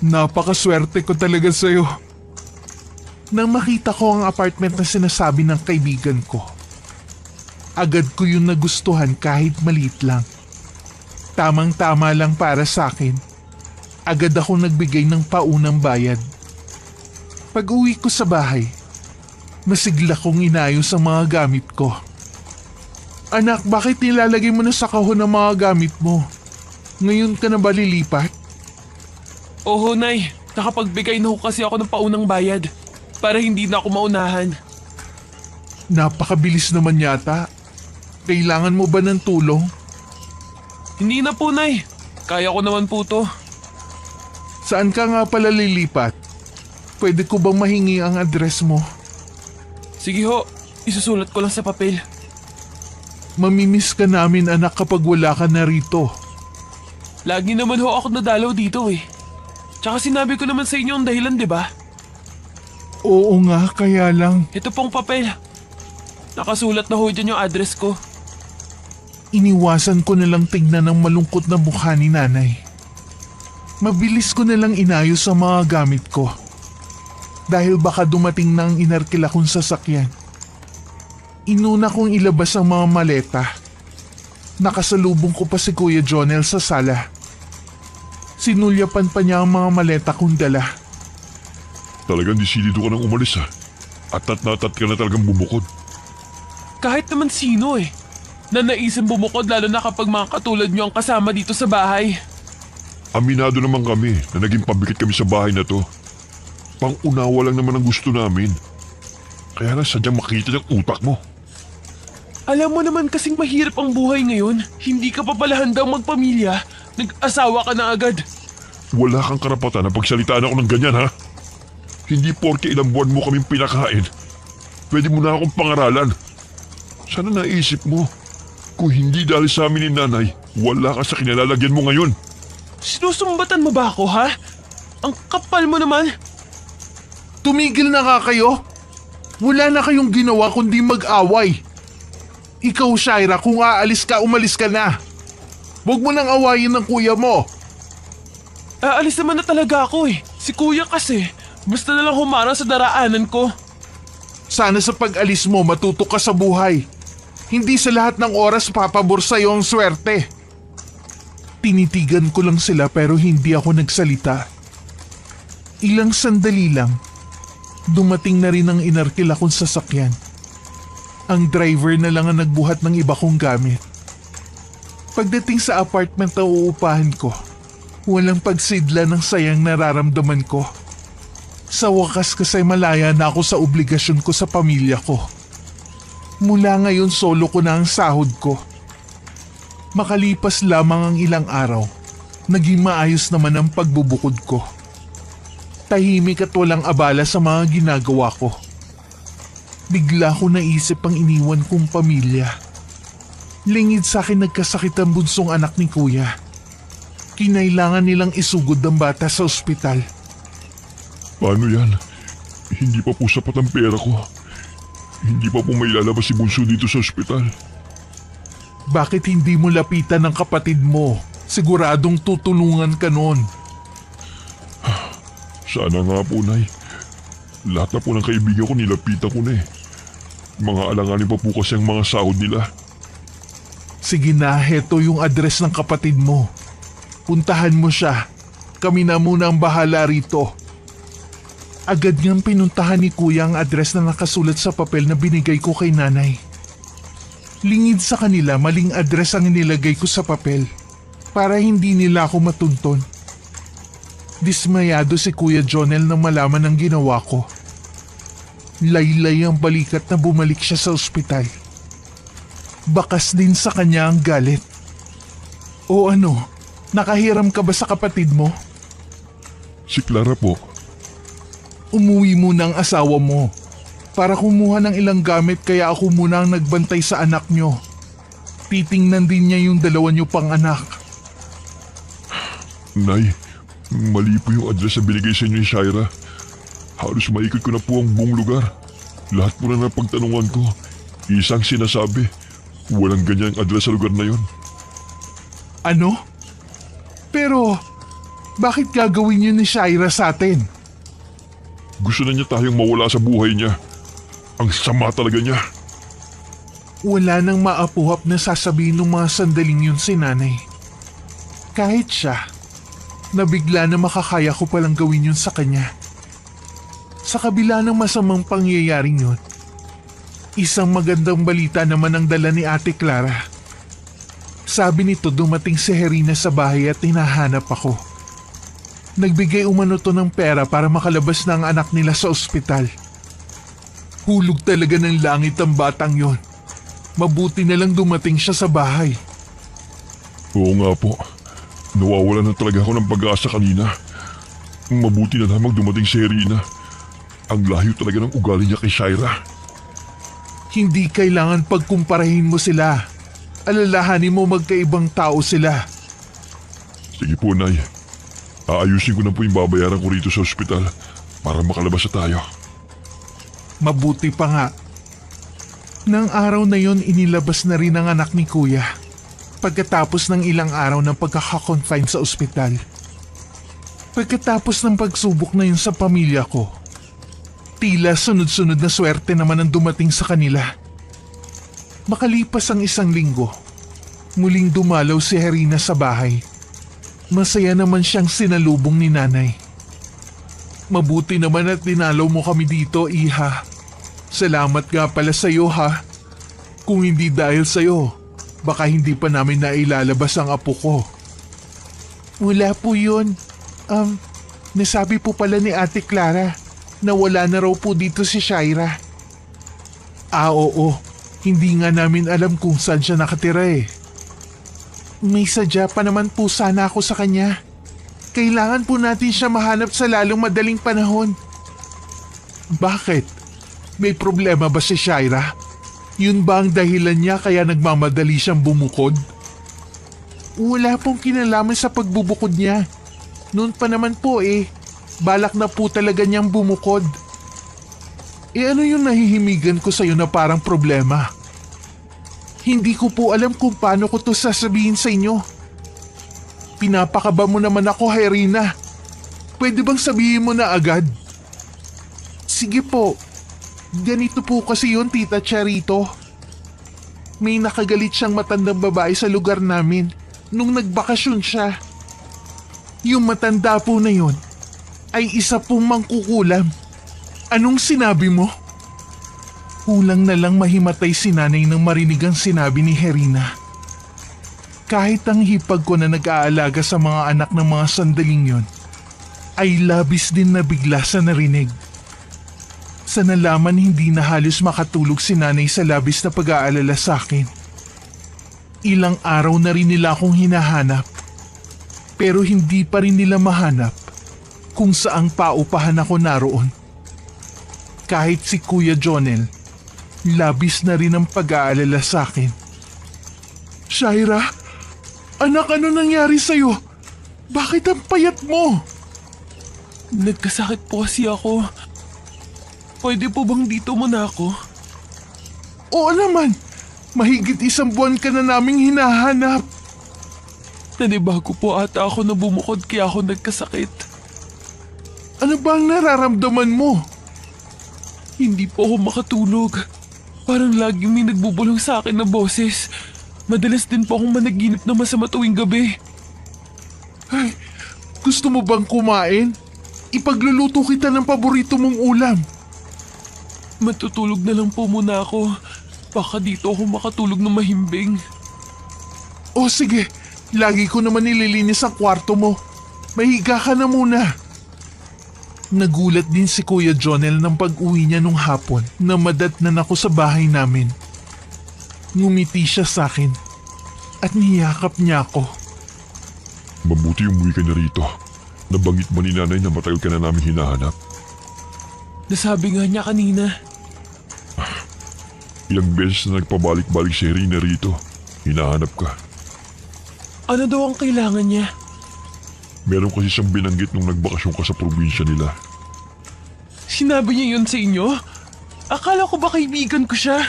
Napakaswerte ko talaga sa'yo. Nang makita ko ang apartment na sinasabi ng kaibigan ko, agad ko yung nagustuhan kahit maliit lang. Tamang-tama lang para sa akin. Agad ako nagbigay ng paunang bayad. Pag-uwi ko sa bahay, masigla kong inayos ang mga gamit ko. Anak, bakit nilalagay mo na sa kahon ang mga gamit mo? Ngayon ka na ba lilipat? Oo, Nay. Nakapagbigay na ho kasi ako ng paunang bayad para hindi na ako maunahan. Napakabilis naman yata. Kailangan mo ba ng tulong? Hindi na po, Nay. Kaya ko naman po to. Saan ka nga pala lilipat? Pwede ko bang mahingi ang address mo? Sige ho, isusulat ko lang sa papel. Mamimiss ka namin anak kapag wala ka na rito. Lagi naman ho ako nadalaw dito eh. Tsaka sinabi ko naman sa inyo ang dahilan, di ba? Oo nga, kaya lang. Ito pong papel. Nakasulat na ho dyan yung address ko. Iniwasan ko na lang tingnan ang malungkot na mukha ni nanay. Mabilis ko na lang inayos ang mga gamit ko. Dahil baka dumating na ang inarkila kong sasakyan. Inuna kong ilabas ang mga maleta. Nakasalubong ko pa si Kuya Jonel sa sala. Sinulyapan pa niya ang mga maleta kong dala. Talagang disidido ka nang umalis ha. Atat na atat ka na talagang bumukod. Kahit naman sino eh. Na naisang bumukod lalo na kapag mga katulad nyo ang kasama dito sa bahay. Aminado naman kami na naging pabikit kami sa bahay na to. Pang-unawa lang naman ang gusto namin. Kaya lang sadyang makita ng utak mo. Alam mo naman kasing mahirap ang buhay ngayon. Hindi ka pa pala handang magpamilya. Nag-asawa ka na agad. Wala kang karapatan na pagsalitaan ako ng ganyan ha. Hindi porke ilang buwan mo kaming pinakain. Pwede mo na akong pangaralan. Sana naisip mo. Kung hindi dahil sa amin ni nanay, wala ka sa kinalalagyan mo ngayon. Sinusumbatan mo ba ako ha? Ang kapal mo naman. Tumigil na nga kayo. Wala na kayong ginawa kundi mag-away. Ikaw, Shaira, kung aalis ka, umalis ka na. Huwag mo nang awayin ng kuya mo. Aalis naman na talaga ako eh. Si kuya kasi. Basta na lang humarang sa daraanan ko. Sana sa pag-alis mo matuto ka sa buhay. Hindi sa lahat ng oras papabor sa'yo ang swerte. Tinitigan ko lang sila pero hindi ako nagsalita. Ilang sandali lang, dumating na rin ang inarkila kong sasakyan. Ang driver na lang ang nagbuhat ng iba kong gamit. Pagdating sa apartment na uupahan ko, walang pagsidla ng sayang nararamdaman ko. Sa wakas kasi malaya na ako sa obligasyon ko sa pamilya ko. Mula ngayon solo ko na ang sahod ko. Makalipas lamang ang ilang araw, naging maayos naman ang pagbubukod ko. Tahimik at walang abala sa mga ginagawa ko. Bigla ko naisip ang iniwan kong pamilya. Lingid sa akin nagkasakit ang bunsong anak ni kuya. Kinailangan nilang isugod ang bata sa ospital. Paano yan? Hindi pa po sapat ang pera ko. Hindi pa po may lalabas si Bunso dito sa ospital. Bakit hindi mo lapitan ng kapatid mo? Siguradong tutulungan ka nun. Sana nga po, Nay. Lahat na po ng kaibigan ko nilapitan ko na eh. Mga alanganin pa po kasi ang mga sahod nila. Sige na, heto yung address ng kapatid mo. Puntahan mo siya. Kami na muna ang bahala rito. Agad niyang pinuntahan ni kuya ang address na nakasulat sa papel na binigay ko kay nanay. Lingid sa kanila, maling address ang nilagay ko sa papel para hindi nila ako matunton. Dismayado si Kuya Jonel nang malaman ang ginawa ko. Laylay ang balikat na bumalik siya sa ospital. Bakas din sa kanya ang galit. O ano, nakahiram ka ba sa kapatid mo? Si Clara po. Umuwi muna ang asawa mo para kumuha ng ilang gamit kaya ako muna ang nagbantay sa anak nyo. Titingnan din niya yung dalawa nyo pang anak. Nay, mali po yung address na binigay sa inyo ni Shaira. Halos maikot ko na po ang buong lugar. Lahat po na napagtanungan ko. Isang sinasabi, walang ganyang address sa lugar na yon. Ano? Pero, bakit gagawin yun ni Shaira sa atin? Gusto na niya tayong mawala sa buhay niya. Ang sama talaga niya. Wala nang maapuhap na sasabihin ng mga sandaling yun si nanay. Kahit siya, nabigla na makakaya ko palang gawin yun sa kanya. Sa kabila ng masamang pangyayaring yun, isang magandang balita naman ang dala ni Ate Clara. Sabi nito dumating si Herina sa bahay at hinahanap ako. Nagbigay umano to ng pera para makalabas na ang anak nila sa ospital. Hulog talaga ng langit ang batang yon. Mabuti na lang dumating siya sa bahay. Oo nga po. Nawawala na talaga ako ng pag-asa kanina. Mabuti na lamang dumating si Herina. Ang layo talaga ng ugali niya kay Shaira. Hindi kailangan pagkumparahin mo sila. Alalahanin mo magkaibang tao sila. Sige po, Nay. Aayusin ko na po yung babayaran ko rito sa ospital para makalabas na tayo. Mabuti pa nga. Nang araw na yon inilabas na rin ang anak ni Kuya pagkatapos ng ilang araw ng pagkakakonfine sa ospital. Pagkatapos ng pagsubok na yun sa pamilya ko, tila sunod-sunod na swerte naman ang dumating sa kanila. Makalipas ang isang linggo, muling dumalaw si Herina sa bahay. Masaya naman siyang sinalubong ni nanay. Mabuti naman at dinalaw mo kami dito, Iha. Salamat nga pala sa iyo, ha. Kung hindi dahil sa iyo, baka hindi pa namin nailalabas ang apo ko. Wala po yun. Nasabi po pala ni Ate Clara na wala na raw po dito si Shaira. Oo. Hindi nga namin alam kung saan siya nakatira eh. May sadya pa naman po sana ako sa kanya. Kailangan po natin siya mahanap sa lalong madaling panahon. Bakit? May problema ba si Shaira? Yun ba ang dahilan niya kaya nagmamadali siyang bumukod? Wala pong kinalaman sa pagbubukod niya. Noon pa naman po balak na po talaga niyang bumukod. Ano yung nahihimigan ko sa'yo na parang problema? Hindi ko po alam kung paano ko to sasabihin sa inyo. Pinapakaba mo naman ako, Herina. Pwede bang sabihin mo na agad? Sige po. Ganito po kasi yun, Tita Charito. May nakagalit siyang matandang babae sa lugar namin nung nagbakasyon siya. Yung matanda po na yun ay isa pong mangkukulam. Anong sinabi mo? Kulang na lang mahimatay si nanay nang marinig ang sinabi ni Herina. Kahit ang hipag ko na nag-aalaga sa mga anak ng mga sandaling yon, ay labis din na bigla sa narinig. Sa nalaman hindi na halos makatulog si nanay sa labis na pag-aalala sa akin. Ilang araw na rin nila akong hinahanap, pero hindi pa rin nila mahanap kung saang paupahan ako naroon. Kahit si Kuya Jonel, labis na rin ang pag-aalala sa akin. Shaira, anak, ano nangyari sa'yo? Bakit ang payat mo? Nagkasakit po kasi ako. Pwede po bang dito muna ako? Oo naman, mahigit 1 buwan ka na naming hinahanap. Nanibago po ata ako na bumukod kaya ako nagkasakit. Ano ba ang nararamdaman mo? Hindi po ako makatulog. Parang laging may nagbubulong sa akin na boses. Madalas din po akong managinip na masama tuwing gabi. Ay, gusto mo bang kumain? Ipagluluto kita ng paborito mong ulam. Matutulog na lang po muna ako. Baka dito ako makatulog ng mahimbing. O sige, lagi ko naman nililinis ang kwarto mo. Mahiga ka na muna. Nagulat din si Kuya Jonel nang pag-uwi niya nung hapon na madatnan ako sa bahay namin. Ngumiti siya sa akin at niyakap niya ako. Mabuti umuwi ka na rito. Nabanggit mo ni nanay na matagal ka na namin hinahanap. Nasabi nga niya kanina. Ilang beses na nagpabalik-balik si Rina rito. Hinahanap ka. Ano daw ang kailangan niya? Meron kasi siyang binanggit nung nagbakasyon ka sa probinsya nila. Sinabi niya yun sa inyo? Akala ko ba kaibigan ko siya?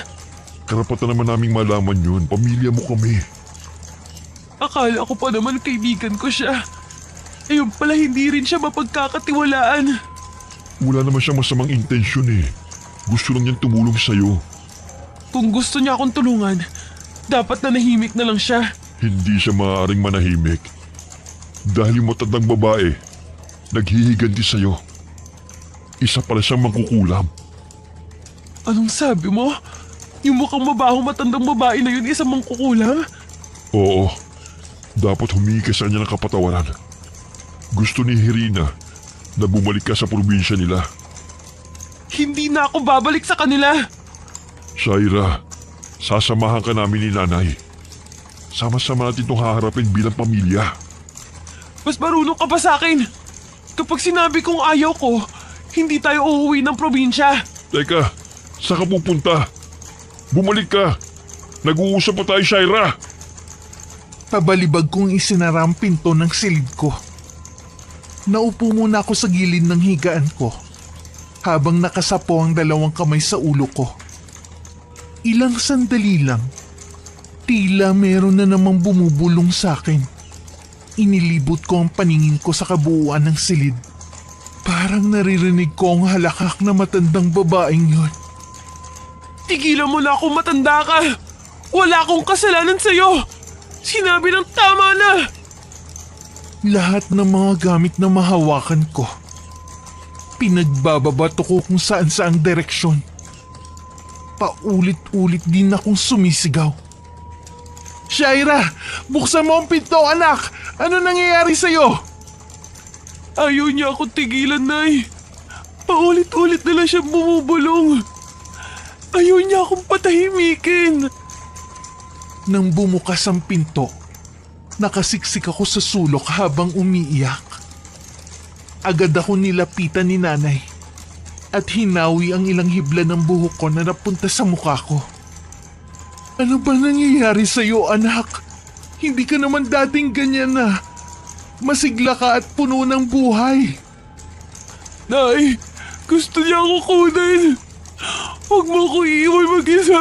Karapatan naman naming malaman yun. Pamilya mo kami. Akala ko pa naman kaibigan ko siya. Ayun pala hindi rin siya mapagkakatiwalaan. Wala naman siyang masamang intensyon eh. Gusto lang niyang tumulong sa'yo. Kung gusto niya akong tulungan, dapat nanahimik na lang siya. Hindi siya maaaring manahimik. Dahil yung matandang babae, naghihiganti sa'yo. Isa pala siyang mangkukulam. Anong sabi mo? Yung mukhang mabahong matandang babae na yun isang mangkukulam? Oo. Dapat humingi ka sa kanya ng kapatawaran. Gusto ni Hirina na bumalik ka sa probinsya nila. Hindi na ako babalik sa kanila. Shaira, sasamahan ka namin ni nanay. Sama-sama natin itong haharapin bilang pamilya. Mas marunong ka pa sa akin. Kapag sinabi kong ayaw ko, hindi tayo uuwi ng probinsya. Teka, saan ka pupunta? Bumalik ka. Nag-uusap pa tayo, Shaira. Pabalibag kong isinara ang pinto ng silid ko. Naupo muna ako sa gilid ng higaan ko habang nakasapo ang dalawang kamay sa ulo ko. Ilang sandali lang, tila meron na namang bumubulong sa akin. Inilibot ko ang paningin ko sa kabuuan ng silid. Parang naririnig ko ang halakak na matandang babaeng yun. Tigilan mo na akong matanda ka. Wala akong kasalanan sa'yo. Sinabi ng tama na. Lahat ng mga gamit na mahawakan ko, pinagbababato ko kung saan saang direksyon. Paulit-ulit din akong sumisigaw. Shaira, buksan mo ang pinto, anak! Ano nangyayari sa'yo? Ayaw niya akong tigilan, Nay. Paulit-ulit na lang siyang bumubulong. Ayaw niya akong patahimikin. Nang bumukas ang pinto, nakasiksik ako sa sulok habang umiiyak. Agad ako nilapitan ni nanay at hinawi ang ilang hibla ng buhok ko na napunta sa mukha ko. Ano ba nangyayari sa'yo, anak? Hindi ka naman dating ganyan na. Masigla ka at puno ng buhay. Nay, gusto niya ako kunin. Huwag mo ko iiwan mag-isa.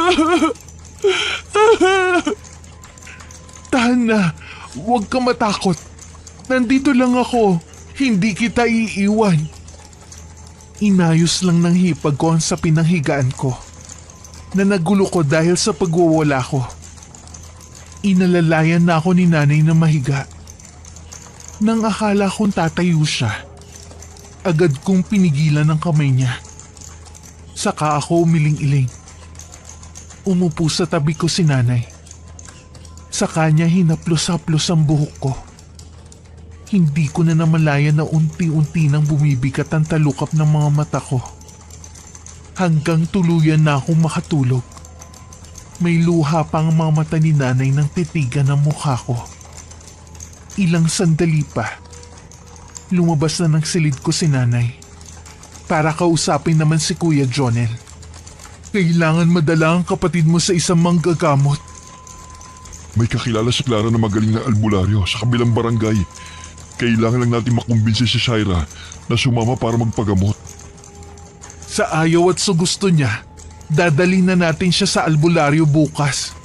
Tahan na, huwag ka matakot. Nandito lang ako, hindi kita iiwan. Inayos lang ng hipag ko ang sapin ng higaan ko na nagulo ko dahil sa pagwawala ko. Inalalayan na ako ni nanay na mahiga. Nang akala kong tatayo siya, agad kong pinigilan ang kamay niya. Saka ako umiling-iling. Umupo sa tabi ko si nanay. Sa kanya hinaplos-haplos ang buhok ko. Hindi ko na namalayan na unti-unti nang bumibigat ang talukap ng mga mata ko. Hanggang tuluyan na akong makatulog. May luha pa ang mga mata ni nanay nang titigan ang mukha ko. Ilang sandali pa, lumabas na ng silid ko si nanay. Para kausapin naman si Kuya Jonel. Kailangan madala ang kapatid mo sa isang manggagamot. May kakilala si Clara na magaling na albularyo sa kabilang barangay. Kailangan lang natin makumbinsi si Shaira na sumama para magpagamot. Sa ayaw at sa gusto niya, dadalhin na natin siya sa albularyo bukas.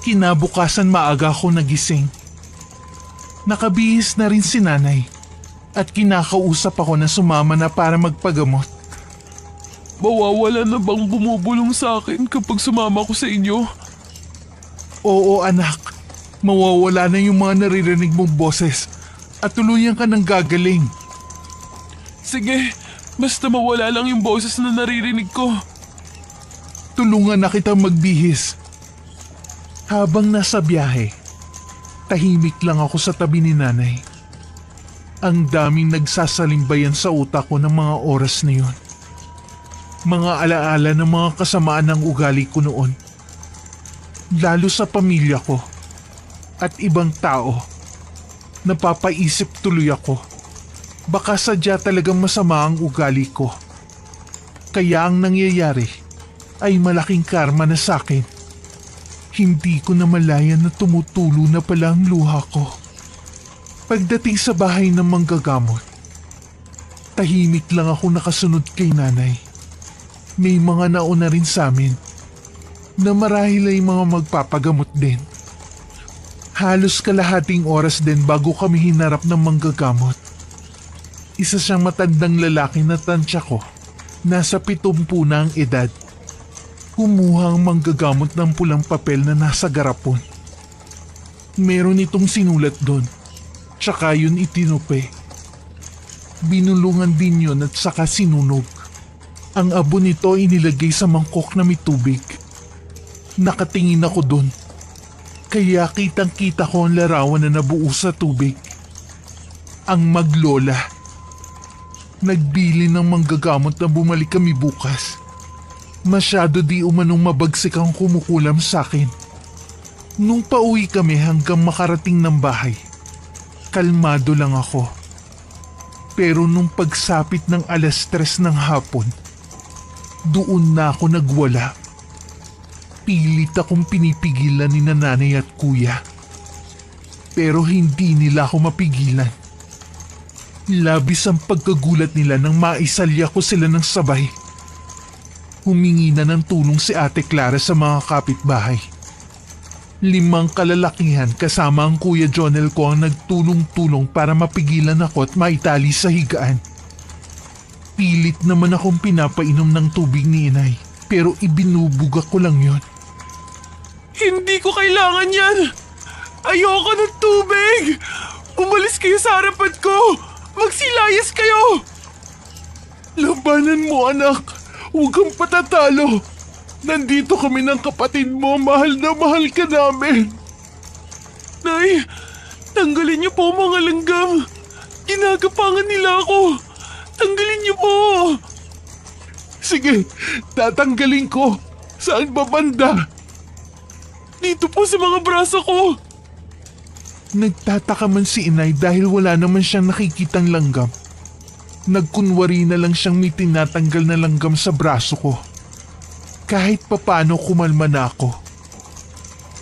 Kinabukasan maaga ako nagising. Nakabihis na rin si nanay at kinakausap ako na sumama na para magpagamot. Mawawala na bang bumubulong sa akin kapag sumama ko sa inyo? Oo anak, mawawala na yung mga naririnig mong boses at tuluyan ka ng gagaling. Sige, basta mawala lang yung boses na naririnig ko. Tulungan na kitang magbihis. Habang nasa biyahe, tahimik lang ako sa tabi ni nanay. Ang daming nagsasalimbayan sa utak ko ng mga oras na yun. Mga alaala ng mga kasamaan ng ugali ko noon. lalo sa pamilya ko at ibang tao. Napapaisip tuloy ako. Baka sadya talagang masama ang ugali ko. Kaya ang nangyayari ay malaking karma na sa akin. Hindi ko namalayan na tumutulo na pala ang luha ko. Pagdating sa bahay ng manggagamot, tahimik lang ako nakasunod kay nanay. May mga nauna rin sa amin na marahil ay mga magpapagamot din. Halos kalahating oras din bago kami hinarap ng manggagamot. Isa siyang matandang lalaki na tansya ko. Nasa 70 na ang edad. Kumuha ang manggagamot ng pulang papel na nasa garapon. Meron itong sinulat doon. Tsaka yun itinupe. Binulungan din yun at saka sinunog. Ang abo nito inilagay sa mangkok na may tubig. Nakatingin ako doon. Kaya kitang-kita ko ang larawan na nabuo sa tubig. Ang maglola. Nagbili ng manggagamot na bumalik kami bukas. Masyado di umanong mabagsik ang kumukulam sa akin. Nung pauwi kami hanggang makarating ng bahay, kalmado lang ako. Pero nung pagsapit ng 3:00 ng hapon, doon na ako nagwala. Pilit akong pinipigilan ni nanay at kuya. Pero hindi nila ako mapigilan. Labis ang pagkagulat nila nang maisalya ko sila ng sabay. Humingi na ng tulong si Ate Clara sa mga kapitbahay. 5 kalalakihan kasama ang Kuya Jonel ko ang nagtulong-tulong para mapigilan ako at maitali sa higaan. Pilit naman akong pinapainom ng tubig ni inay, pero ibinubugak ko lang yon. Hindi ko kailangan yan! Ayoko ng tubig! Umalis kayo sa harapan ko! Magsilayas kayo! Labanan mo, anak! Huwag kang patatalo! Nandito kami ng kapatid mo, mahal na mahal ka namin! Nay, tanggalin niyo po mga langgam! Ginagapangan nila ako! Tanggalin niyo po! Sige, tatanggalin ko! Saan ba banda? Dito po sa mga braso ko! Nagtataka man si inay dahil wala naman siyang nakikitang langgam. Nagkunwari na lang siyang may tinatanggal na langgam sa braso ko. Kahit papano kumalma na ako.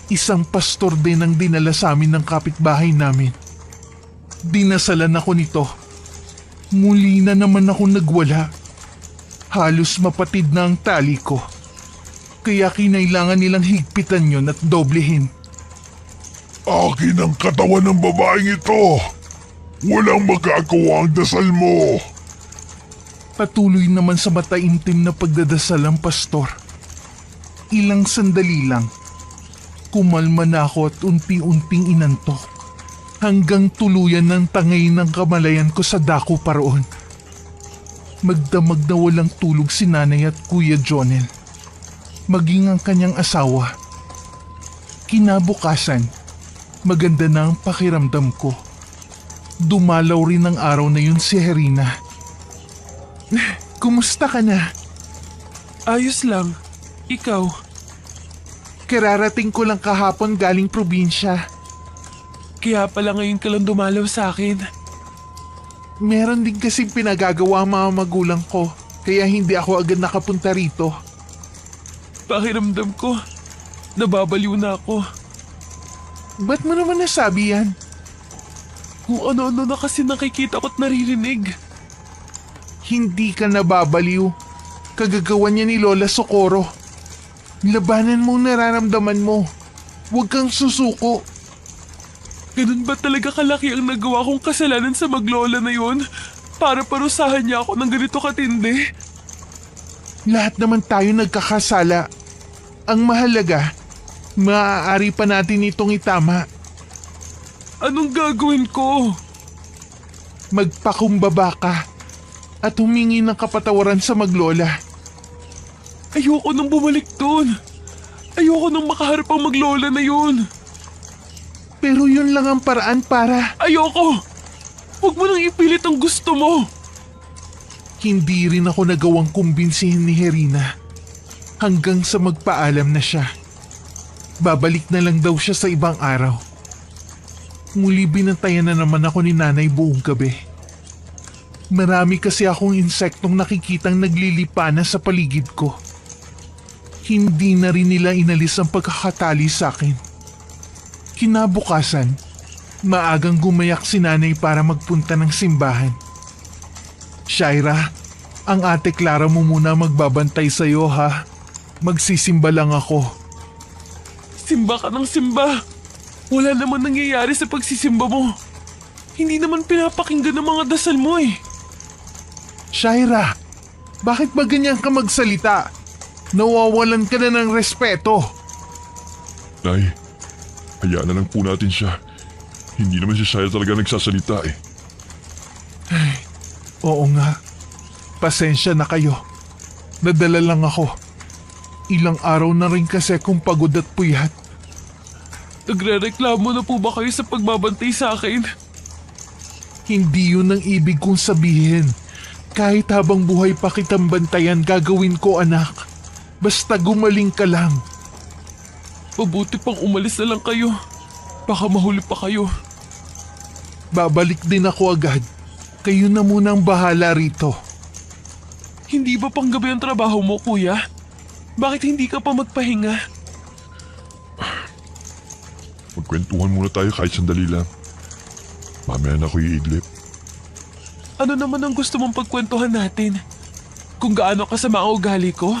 Isang pastor din ang dinala sa amin ng kapitbahay namin. Dinasalan ako nito. Muli na naman ako nagwala. Halos mapatid na ang tali ko. Kaya kinailangan nilang higpitan yon at doblehin. Akin ang katawan ng babaeng ito. Walang magagawa ang dasal mo. Patuloy naman sa mataimtim na pagdadasal ang pastor. Ilang sandali lang. Kumalma na ako at unti-unting inantok. Hanggang tuluyan ng tangay ng kamalayan ko sa dako paroon. Magdamag na walang tulog si nanay at Kuya Jonel. Maging ang kanyang asawa. Kinabukasan, maganda na ang pakiramdam ko. Dumalaw rin ang araw na yun si Herina. Kumusta ka na? Ayos lang. Ikaw? Kararating ko lang kahapon galing probinsya. Kaya pala ngayon ka lang dumalaw sa akin. Meron din kasing pinagagawa ang mga magulang ko, kaya hindi ako agad nakapunta rito. Pakiramdam ko, nababaliw na ako. Ba't mo naman nasabi yan? Kung ano-ano na kasi nakikita ko't naririnig. Hindi ka nababaliw. Kagagawan niya ni Lola Socorro. Labanan mo ang nararamdaman mo. Huwag kang susuko. Ganun ba talaga kalaki ang nagawa kong kasalanan sa maglola na yun? Para parusahan niya ako ng ganito katindi? Lahat naman tayo nagkakasala. Ang mahalaga, maaari pa natin itong itama. Anong gagawin ko? Magpakumbaba ka at humingi ng kapatawaran sa maglola. Ayoko nang bumalik doon. Ayoko nang makaharap ang maglola na yun. Pero yun lang ang paraan para... Ayoko! Huwag mo nang ipilit ang gusto mo. Hindi rin ako nagawang kumbinsihin ni Herina hanggang sa magpaalam na siya. babalik na lang daw siya sa ibang araw. Muli binantayan na naman ako ni nanay buong gabi. Marami kasi akong insektong nakikitang naglilipana sa paligid ko. Hindi na rin nila inalis ang pagkakatali sa akin. Kinabukasan, maagang gumayak si nanay para magpunta ng simbahan. Shaira, ang ate Clara mo muna magbabantay sa'yo ha. Magsisimba lang ako. Simba ka ng simba. Wala naman nangyayari sa pagsisimba mo. Hindi naman pinapakinggan ng mga dasal mo eh. Shaira, bakit ba ganyan ka magsalita? Nawawalan ka na ng respeto. Nay, hayaan na lang po natin siya. Hindi naman si Shaira talaga nagsasalita eh. Oo nga. Pasensya na kayo. Nadala lang ako. Ilang araw na rin kasi akong pagod at puyat. Nagre-reklamo na po ba kayo sa pagbabantay sa akin? Hindi yun ang ibig kong sabihin. Kahit habang buhay pa kitang bantayan, gagawin ko anak. Basta gumaling ka lang. Mabuti pang umalis na lang kayo. Baka mahuli pa kayo. Babalik din ako agad. Kayo na munang bahala rito. Hindi ba panggabi ang trabaho mo, kuya? Bakit hindi ka pa magpahinga? Magkwentuhan muna tayo kahit sandali lang. Mamaya na ako iidlip. Ano naman ang gusto mong pagkwentuhan natin? Kung gaano kasama ang ugali ko?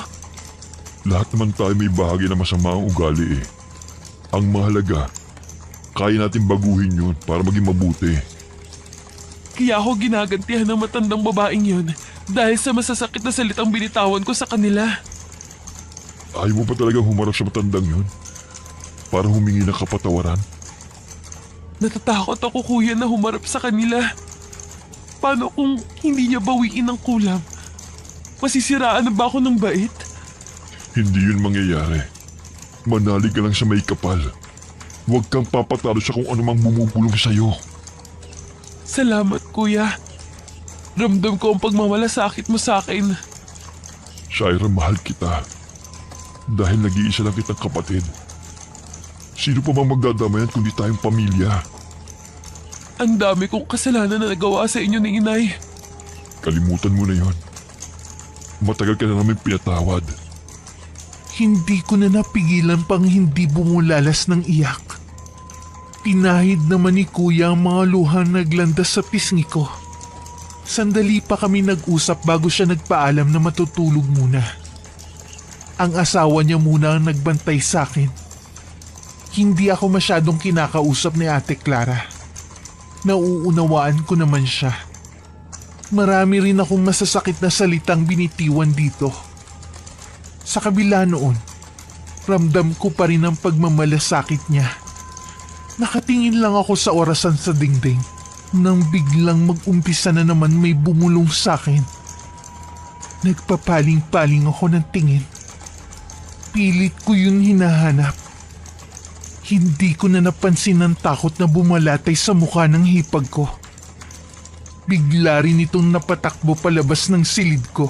Lahat naman tayo may bahagi na masama ang ugali eh. Ang mahalaga, kaya natin baguhin yun para maging mabuti. Kaya ako ginagantihan ng matandang babaeng yun dahil sa masasakit na salitang binitawan ko sa kanila. Ayaw mo pa talagang humarap sa matandang yun? Para humingi ng kapatawaran? Natatakot ako, kuya, na humarap sa kanila. Paano kung hindi niya bawiin ang kulam? Masisiraan na ba ako ng bait? Hindi yun mangyayari. Manalig ka lang sa may kapal. Huwag kang papatalo sa kung anumang bumubulong sa'yo. Salamat, kuya. Ramdam ko ang pagmamalasakit mo sa akin. Shaira, mahal kita. Dahil nag-iisa lang kitang kapatid. Sino pa bang magdadamayan kundi tayong pamilya? Ang dami kong kasalanan na nagawa sa inyo ni inay. Kalimutan mo na yon. Matagal ka na namin pinatawad. Hindi ko na napigilan pang hindi bumulalas ng iyak. Pinahid naman ni kuya ang mga luhang naglandas sa pisngi ko. Sandali pa kami nag-usap bago siya nagpaalam na matutulog muna. Ang asawa niya muna ang nagbantay sa akin. Hindi ako masyadong kinakausap ni Ate Clara. Nauunawaan ko naman siya. Marami rin akong masasakit na salitang binitiwan dito. Sa kabila noon, ramdam ko pa rin ang pagmamalasakit niya. Nakatingin lang ako sa orasan sa dingding nang biglang mag-umpisa na naman may bumulong sa akin. Nagpapaling-paling ako ng tingin. Pilit ko yun hinahanap. Hindi ko na napansin ang takot na bumalatay sa mukha ng hipag ko. Bigla rin itong napatakbo palabas ng silid ko.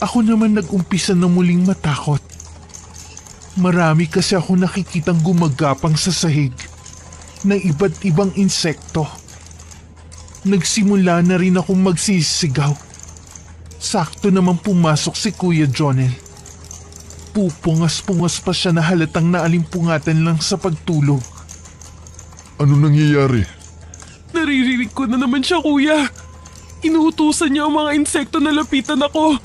Ako naman nag-umpisa na muling matakot. Marami kasi ako nakikitang gumagapang sa sahig ng iba't ibang insekto. Nagsimula na rin akong magsisigaw. Sakto naman pumasok si Kuya Jonel. Pupungas-pungas pa siya na halatang naalimpungatan lang sa pagtulog. Ano nangyayari? Naririnig ko na naman siya, kuya. Inuutusan niya ang mga insekto na lapitan ako.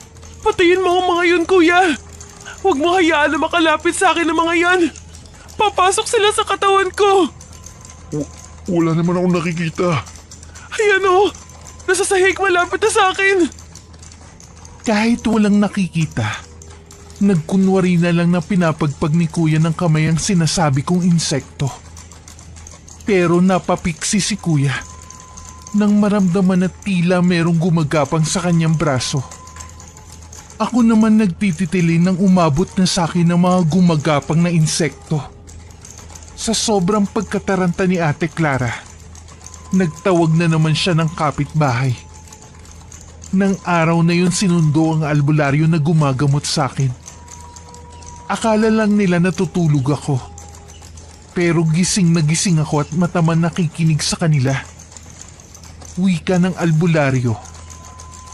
Patayin mo ang mga yun, kuya. Huwag mo hayaan na makalapit sa akin ang mga yan. Papasok sila sa katawan ko. Wala naman akong nakikita. Ayan o, nasa sahig malapit na sa akin. Kahit walang nakikita, nagkunwari na lang na pinapagpag ni kuya ng kamay ang sinasabi kong insekto. Pero napapiksi si kuya nang maramdaman na tila merong gumagapang sa kanyang braso. Ako naman nagtititili nang umabot na sa akin ng mga gumagapang na insekto. Sa sobrang pagkataranta ni Ate Clara, nagtawag na naman siya ng kapitbahay. Nang araw na yun sinundo ang albularyo na gumagamot sa akin. Akala lang nila natutulog ako. Pero gising na gising ako at mataman nakikinig sa kanila. Wika ng albularyo.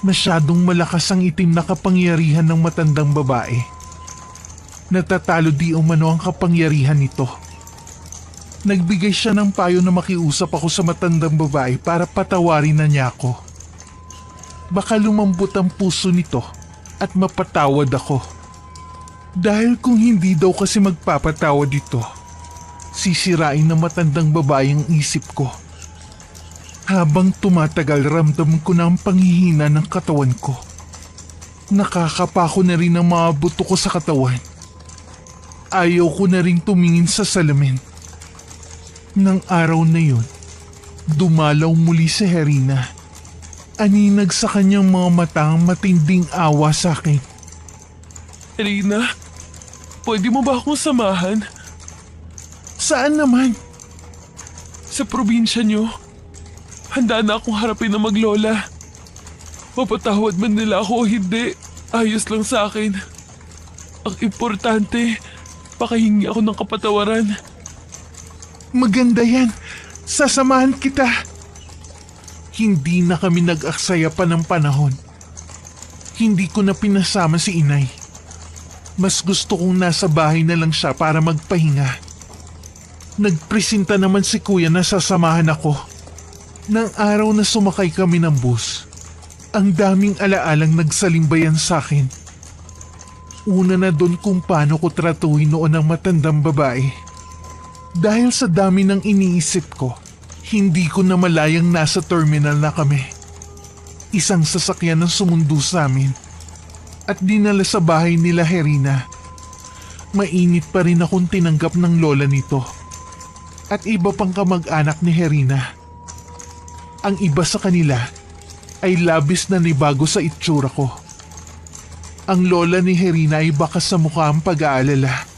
Masyadong malakas ang itim na kapangyarihan ng matandang babae. Natatalo di umano ang kapangyarihan nito. Nagbigay siya ng payo na makiusap ako sa matandang babae para patawarin na niya ako. Baka lumambot ang puso nito at mapatawad ako. Dahil kung hindi daw kasi magpapatawad ito, sisirain ng matandang babae ang isip ko. Habang tumatagal, ramdam ko na ang panghihina ng katawan ko. Nakakapako na rin ang mga buto ko sa katawan. Ayaw ko na rin tumingin sa salamin. Nang araw na yun, dumalaw muli si Herina. Aninag sa kanyang mga mata ang matinding awa sa akin. Rina, pwede mo ba akong samahan? Saan naman? Sa probinsya niyo. Handa na akong harapin na maglola. Mapatawad man nila ako o hindi, ayos lang sa akin. Ang importante, pakahingi ako ng kapatawaran. Maganda yan. Sasamahan kita. Hindi na kami nag-aksaya pa ng panahon. Hindi ko na pinasama si inay. Mas gusto kong nasa bahay na lang siya para magpahinga. Nagpresenta naman si kuya na sasamahan ako. Nang araw na sumakay kami ng bus, ang daming alaalang nagsalimbayan sa akin. Una na doon kung paano ko tratuhin noon ang matandang babae. Dahil sa dami ng iniisip ko, hindi ko na malayang nasa terminal na kami. Isang sasakyan ang sumundo sa amin at dinala sa bahay nila Herina. Mainit pa rin akong tinanggap ng lola nito at iba pang kamag-anak ni Herina. Ang iba sa kanila ay labis na nibago sa itsura ko. Ang lola ni Herina ay bakas sa mukha ang pag-aalala.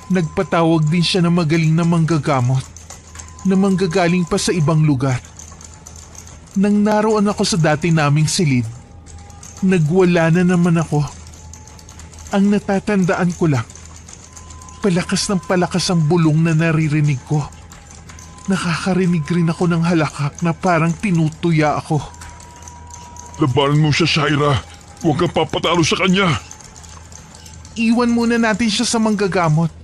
Nagpatawag din siya ng magaling na manggagamot na manggagaling pa sa ibang lugar. Nang naroon ako sa dati naming silid, nagwala na naman ako. Ang natatandaan ko lang, palakas ng palakas ang bulong na naririnig ko. Nakakarinig rin ako ng halakak na parang tinutuya ako. Labanan mo siya, Shaira. Huwag kang papatalo sa kanya. Iwan muna natin siya sa manggagamot.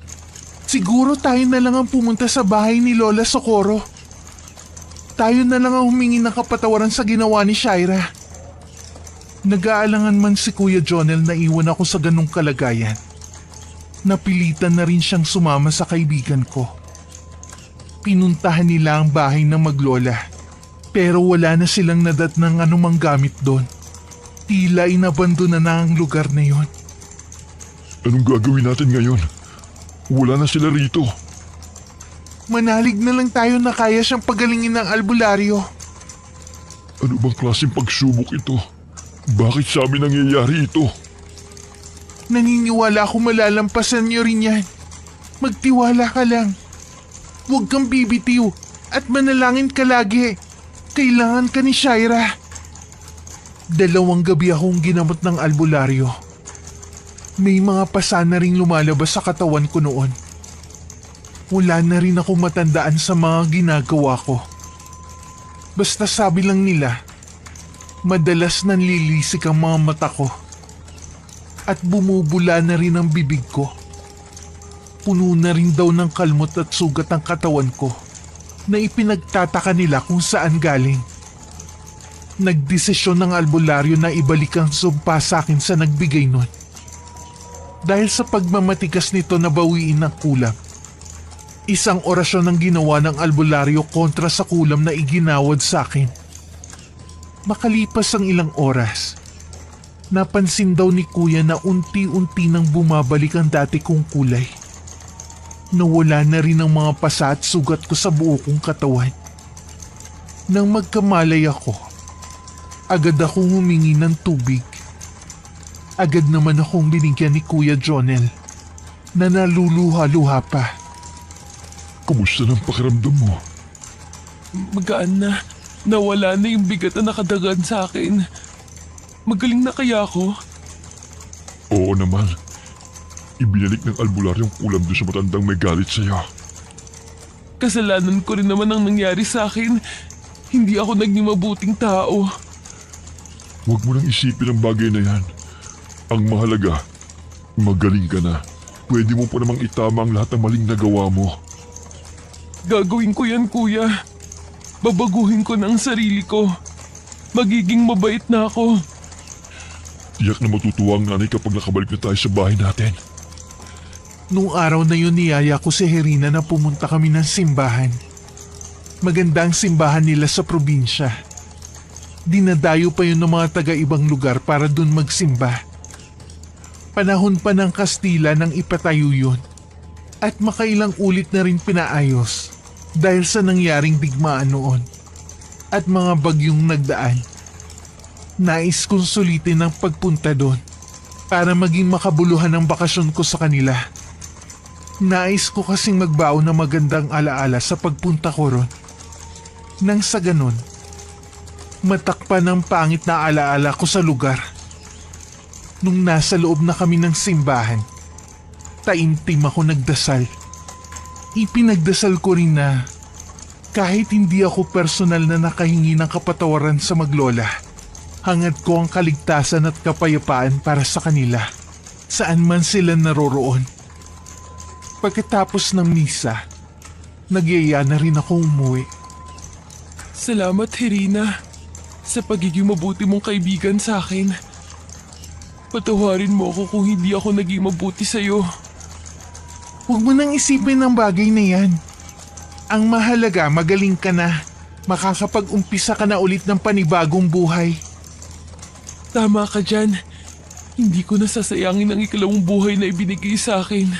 Siguro tayo na lang ang pumunta sa bahay ni Lola Socorro. Tayo na lang ang humingi ng kapatawaran sa ginawa ni Shaira. Nag-aalangan man si Kuya Jonel na iwan ako sa ganung kalagayan. Napilitan na rin siyang sumama sa kaibigan ko. Pinuntahan nila ang bahay ng maglola, pero wala na silang nadat ng anumang gamit doon. Tila inabandona na ang lugar na yon. Anong gagawin natin ngayon? Wala na sila rito. Manalig na lang tayo na kaya siyang pagalingin ng albularyo. Ano bang klaseng pagsubok ito? Bakit sa amin nangyayari ito? Naniniwala ako malalampasan niyo rin yan. Magtiwala ka lang. Huwag kang bibitiw at manalangin ka lagi. Kailangan ka ni Shaira. 2 gabi akong ginamot ng albularyo. May mga pasa na ring lumalabas sa katawan ko noon. Wala na rin akong matandaan sa mga ginagawa ko. Basta sabi lang nila, madalas nanlilisik ang mga mata ko. At bumubula na rin ang bibig ko. Puno na rin daw ng kalmot at sugat ang katawan ko na ipinagtataka nila kung saan galing. Nagdesisyon ng albularyo na ibalik ang sumpa sa akin sa nagbigay nun. Dahil sa pagmamatigas nito nabawiin ng kulam. Isang orasyon ang ginawa ng albularyo kontra sa kulam na iginawad sa akin. Makalipas ang ilang oras, napansin daw ni Kuya na unti-unti nang bumabalik ang dati kong kulay. Nawala na rin ang mga pasa at sugat ko sa buo kong katawan. Nang magkamalay ako, agad akong humingi ng tubig. Agad naman akong binigyan ni Kuya Jonel na naluluha-luha pa. Kumusta ng pakiramdam mo? Magaan na. Nawala na yung bigat na nakadagan sa akin. Magaling na kaya ako? Oo naman. ibinalik ng albularyong ulam doon sa matandang may galit sa'yo. Kasalanan ko rin naman ang nangyari sa akin. Hindi ako naging mabuting tao. Huwag mo nang isipin ang bagay na yan. Ang mahalaga, magaling ka na. Pwede mo pa namang itama ang lahat ng maling nagawa mo. Gagawin ko yan, kuya. Babaguhin ko na ang sarili ko. Magiging mabait na ako. Tiyak na matutuwa ang nanay kapag nakabalik na tayo sa bahay natin. Nung araw na yun niyaya ko si Herina na pumunta kami ng simbahan. Maganda ang simbahan nila sa probinsya. Dinadayo pa yun ng mga taga-ibang lugar para dun magsimba. Panahon pa ng Kastila nang ipatayo yun. At makailang ulit na rin pinaayos dahil sa nangyaring digmaan noon at mga bagyong nagdaan. Nais kong sulitin ang pagpunta doon para maging makabuluhan ang bakasyon ko sa kanila. Nais ko kasing magbaon ng magandang alaala sa pagpunta ko ron. Nang sa ganon, matakpan ang pangit na alaala ko sa lugar. Nung nasa loob na kami ng simbahan, taimtim ako nagdasal. Ipinagdasal ko rin na kahit hindi ako personal na nakahingi ng kapatawaran sa maglola, hangad ko ang kaligtasan at kapayapaan para sa kanila, saan man sila naroroon. Pagkatapos ng misa, nagyaya na rin ako umuwi. Salamat, Herina, sa pagiging mabuti mong kaibigan sa akin. Patawarin mo ako kung hindi ako naging mabuti sa'yo. Huwag mo nang isipin ang bagay na yan. Ang mahalaga, magaling ka na. Makakapag-umpisa ka na ulit ng panibagong buhay. Tama ka dyan. Hindi ko nasasayangin ang ikalawang buhay na ibinigay sa akin.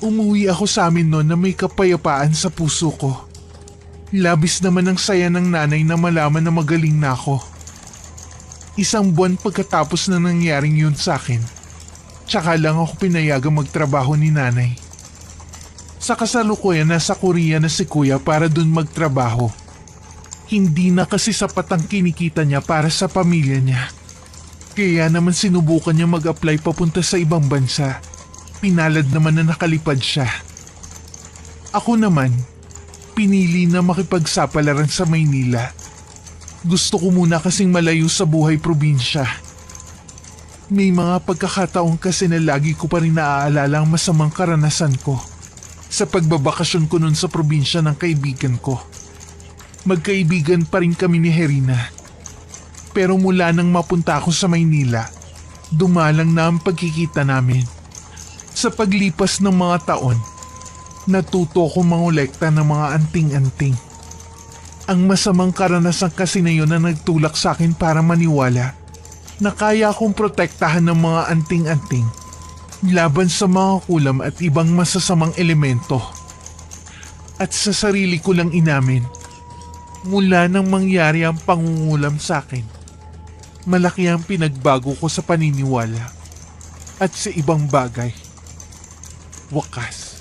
Umuwi ako sa amin noon na may kapayapaan sa puso ko. Labis naman ang saya ng nanay na malaman na magaling na ako. Isang buwan pagkatapos na nangyaring yun sa akin, tsaka lang ako pinayagang magtrabaho ni nanay. Sa kasalukuyan nasa Korea na si kuya para dun magtrabaho. Hindi na kasi sapat ang kinikita niya para sa pamilya niya. Kaya naman sinubukan niya mag-apply papunta sa ibang bansa. Pinalad naman na nakalipad siya. Ako naman, pinili na makipagsapalaran sa Maynila. Gusto ko muna kasing malayo sa buhay probinsya. May mga pagkakataon kasi na lagi ko pa rin naaalala ang masamang karanasan ko sa pagbabakasyon ko nun sa probinsya ng kaibigan ko. Magkaibigan pa rin kami ni Herina. Pero mula nang mapunta ako sa Maynila, dumalang na ang pagkikita namin. Sa paglipas ng mga taon, natuto ko mangolekta ng mga anting-anting. Ang masamang karanasan kasi na yun na nagtulak sa akin para maniwala na kaya akong protektahan ng mga anting-anting laban sa mga kulam at ibang masasamang elemento. At sa sarili ko lang inamin, mula nang mangyari ang pangungulam sa akin, malaki ang pinagbago ko sa paniniwala at sa ibang bagay. Wakas.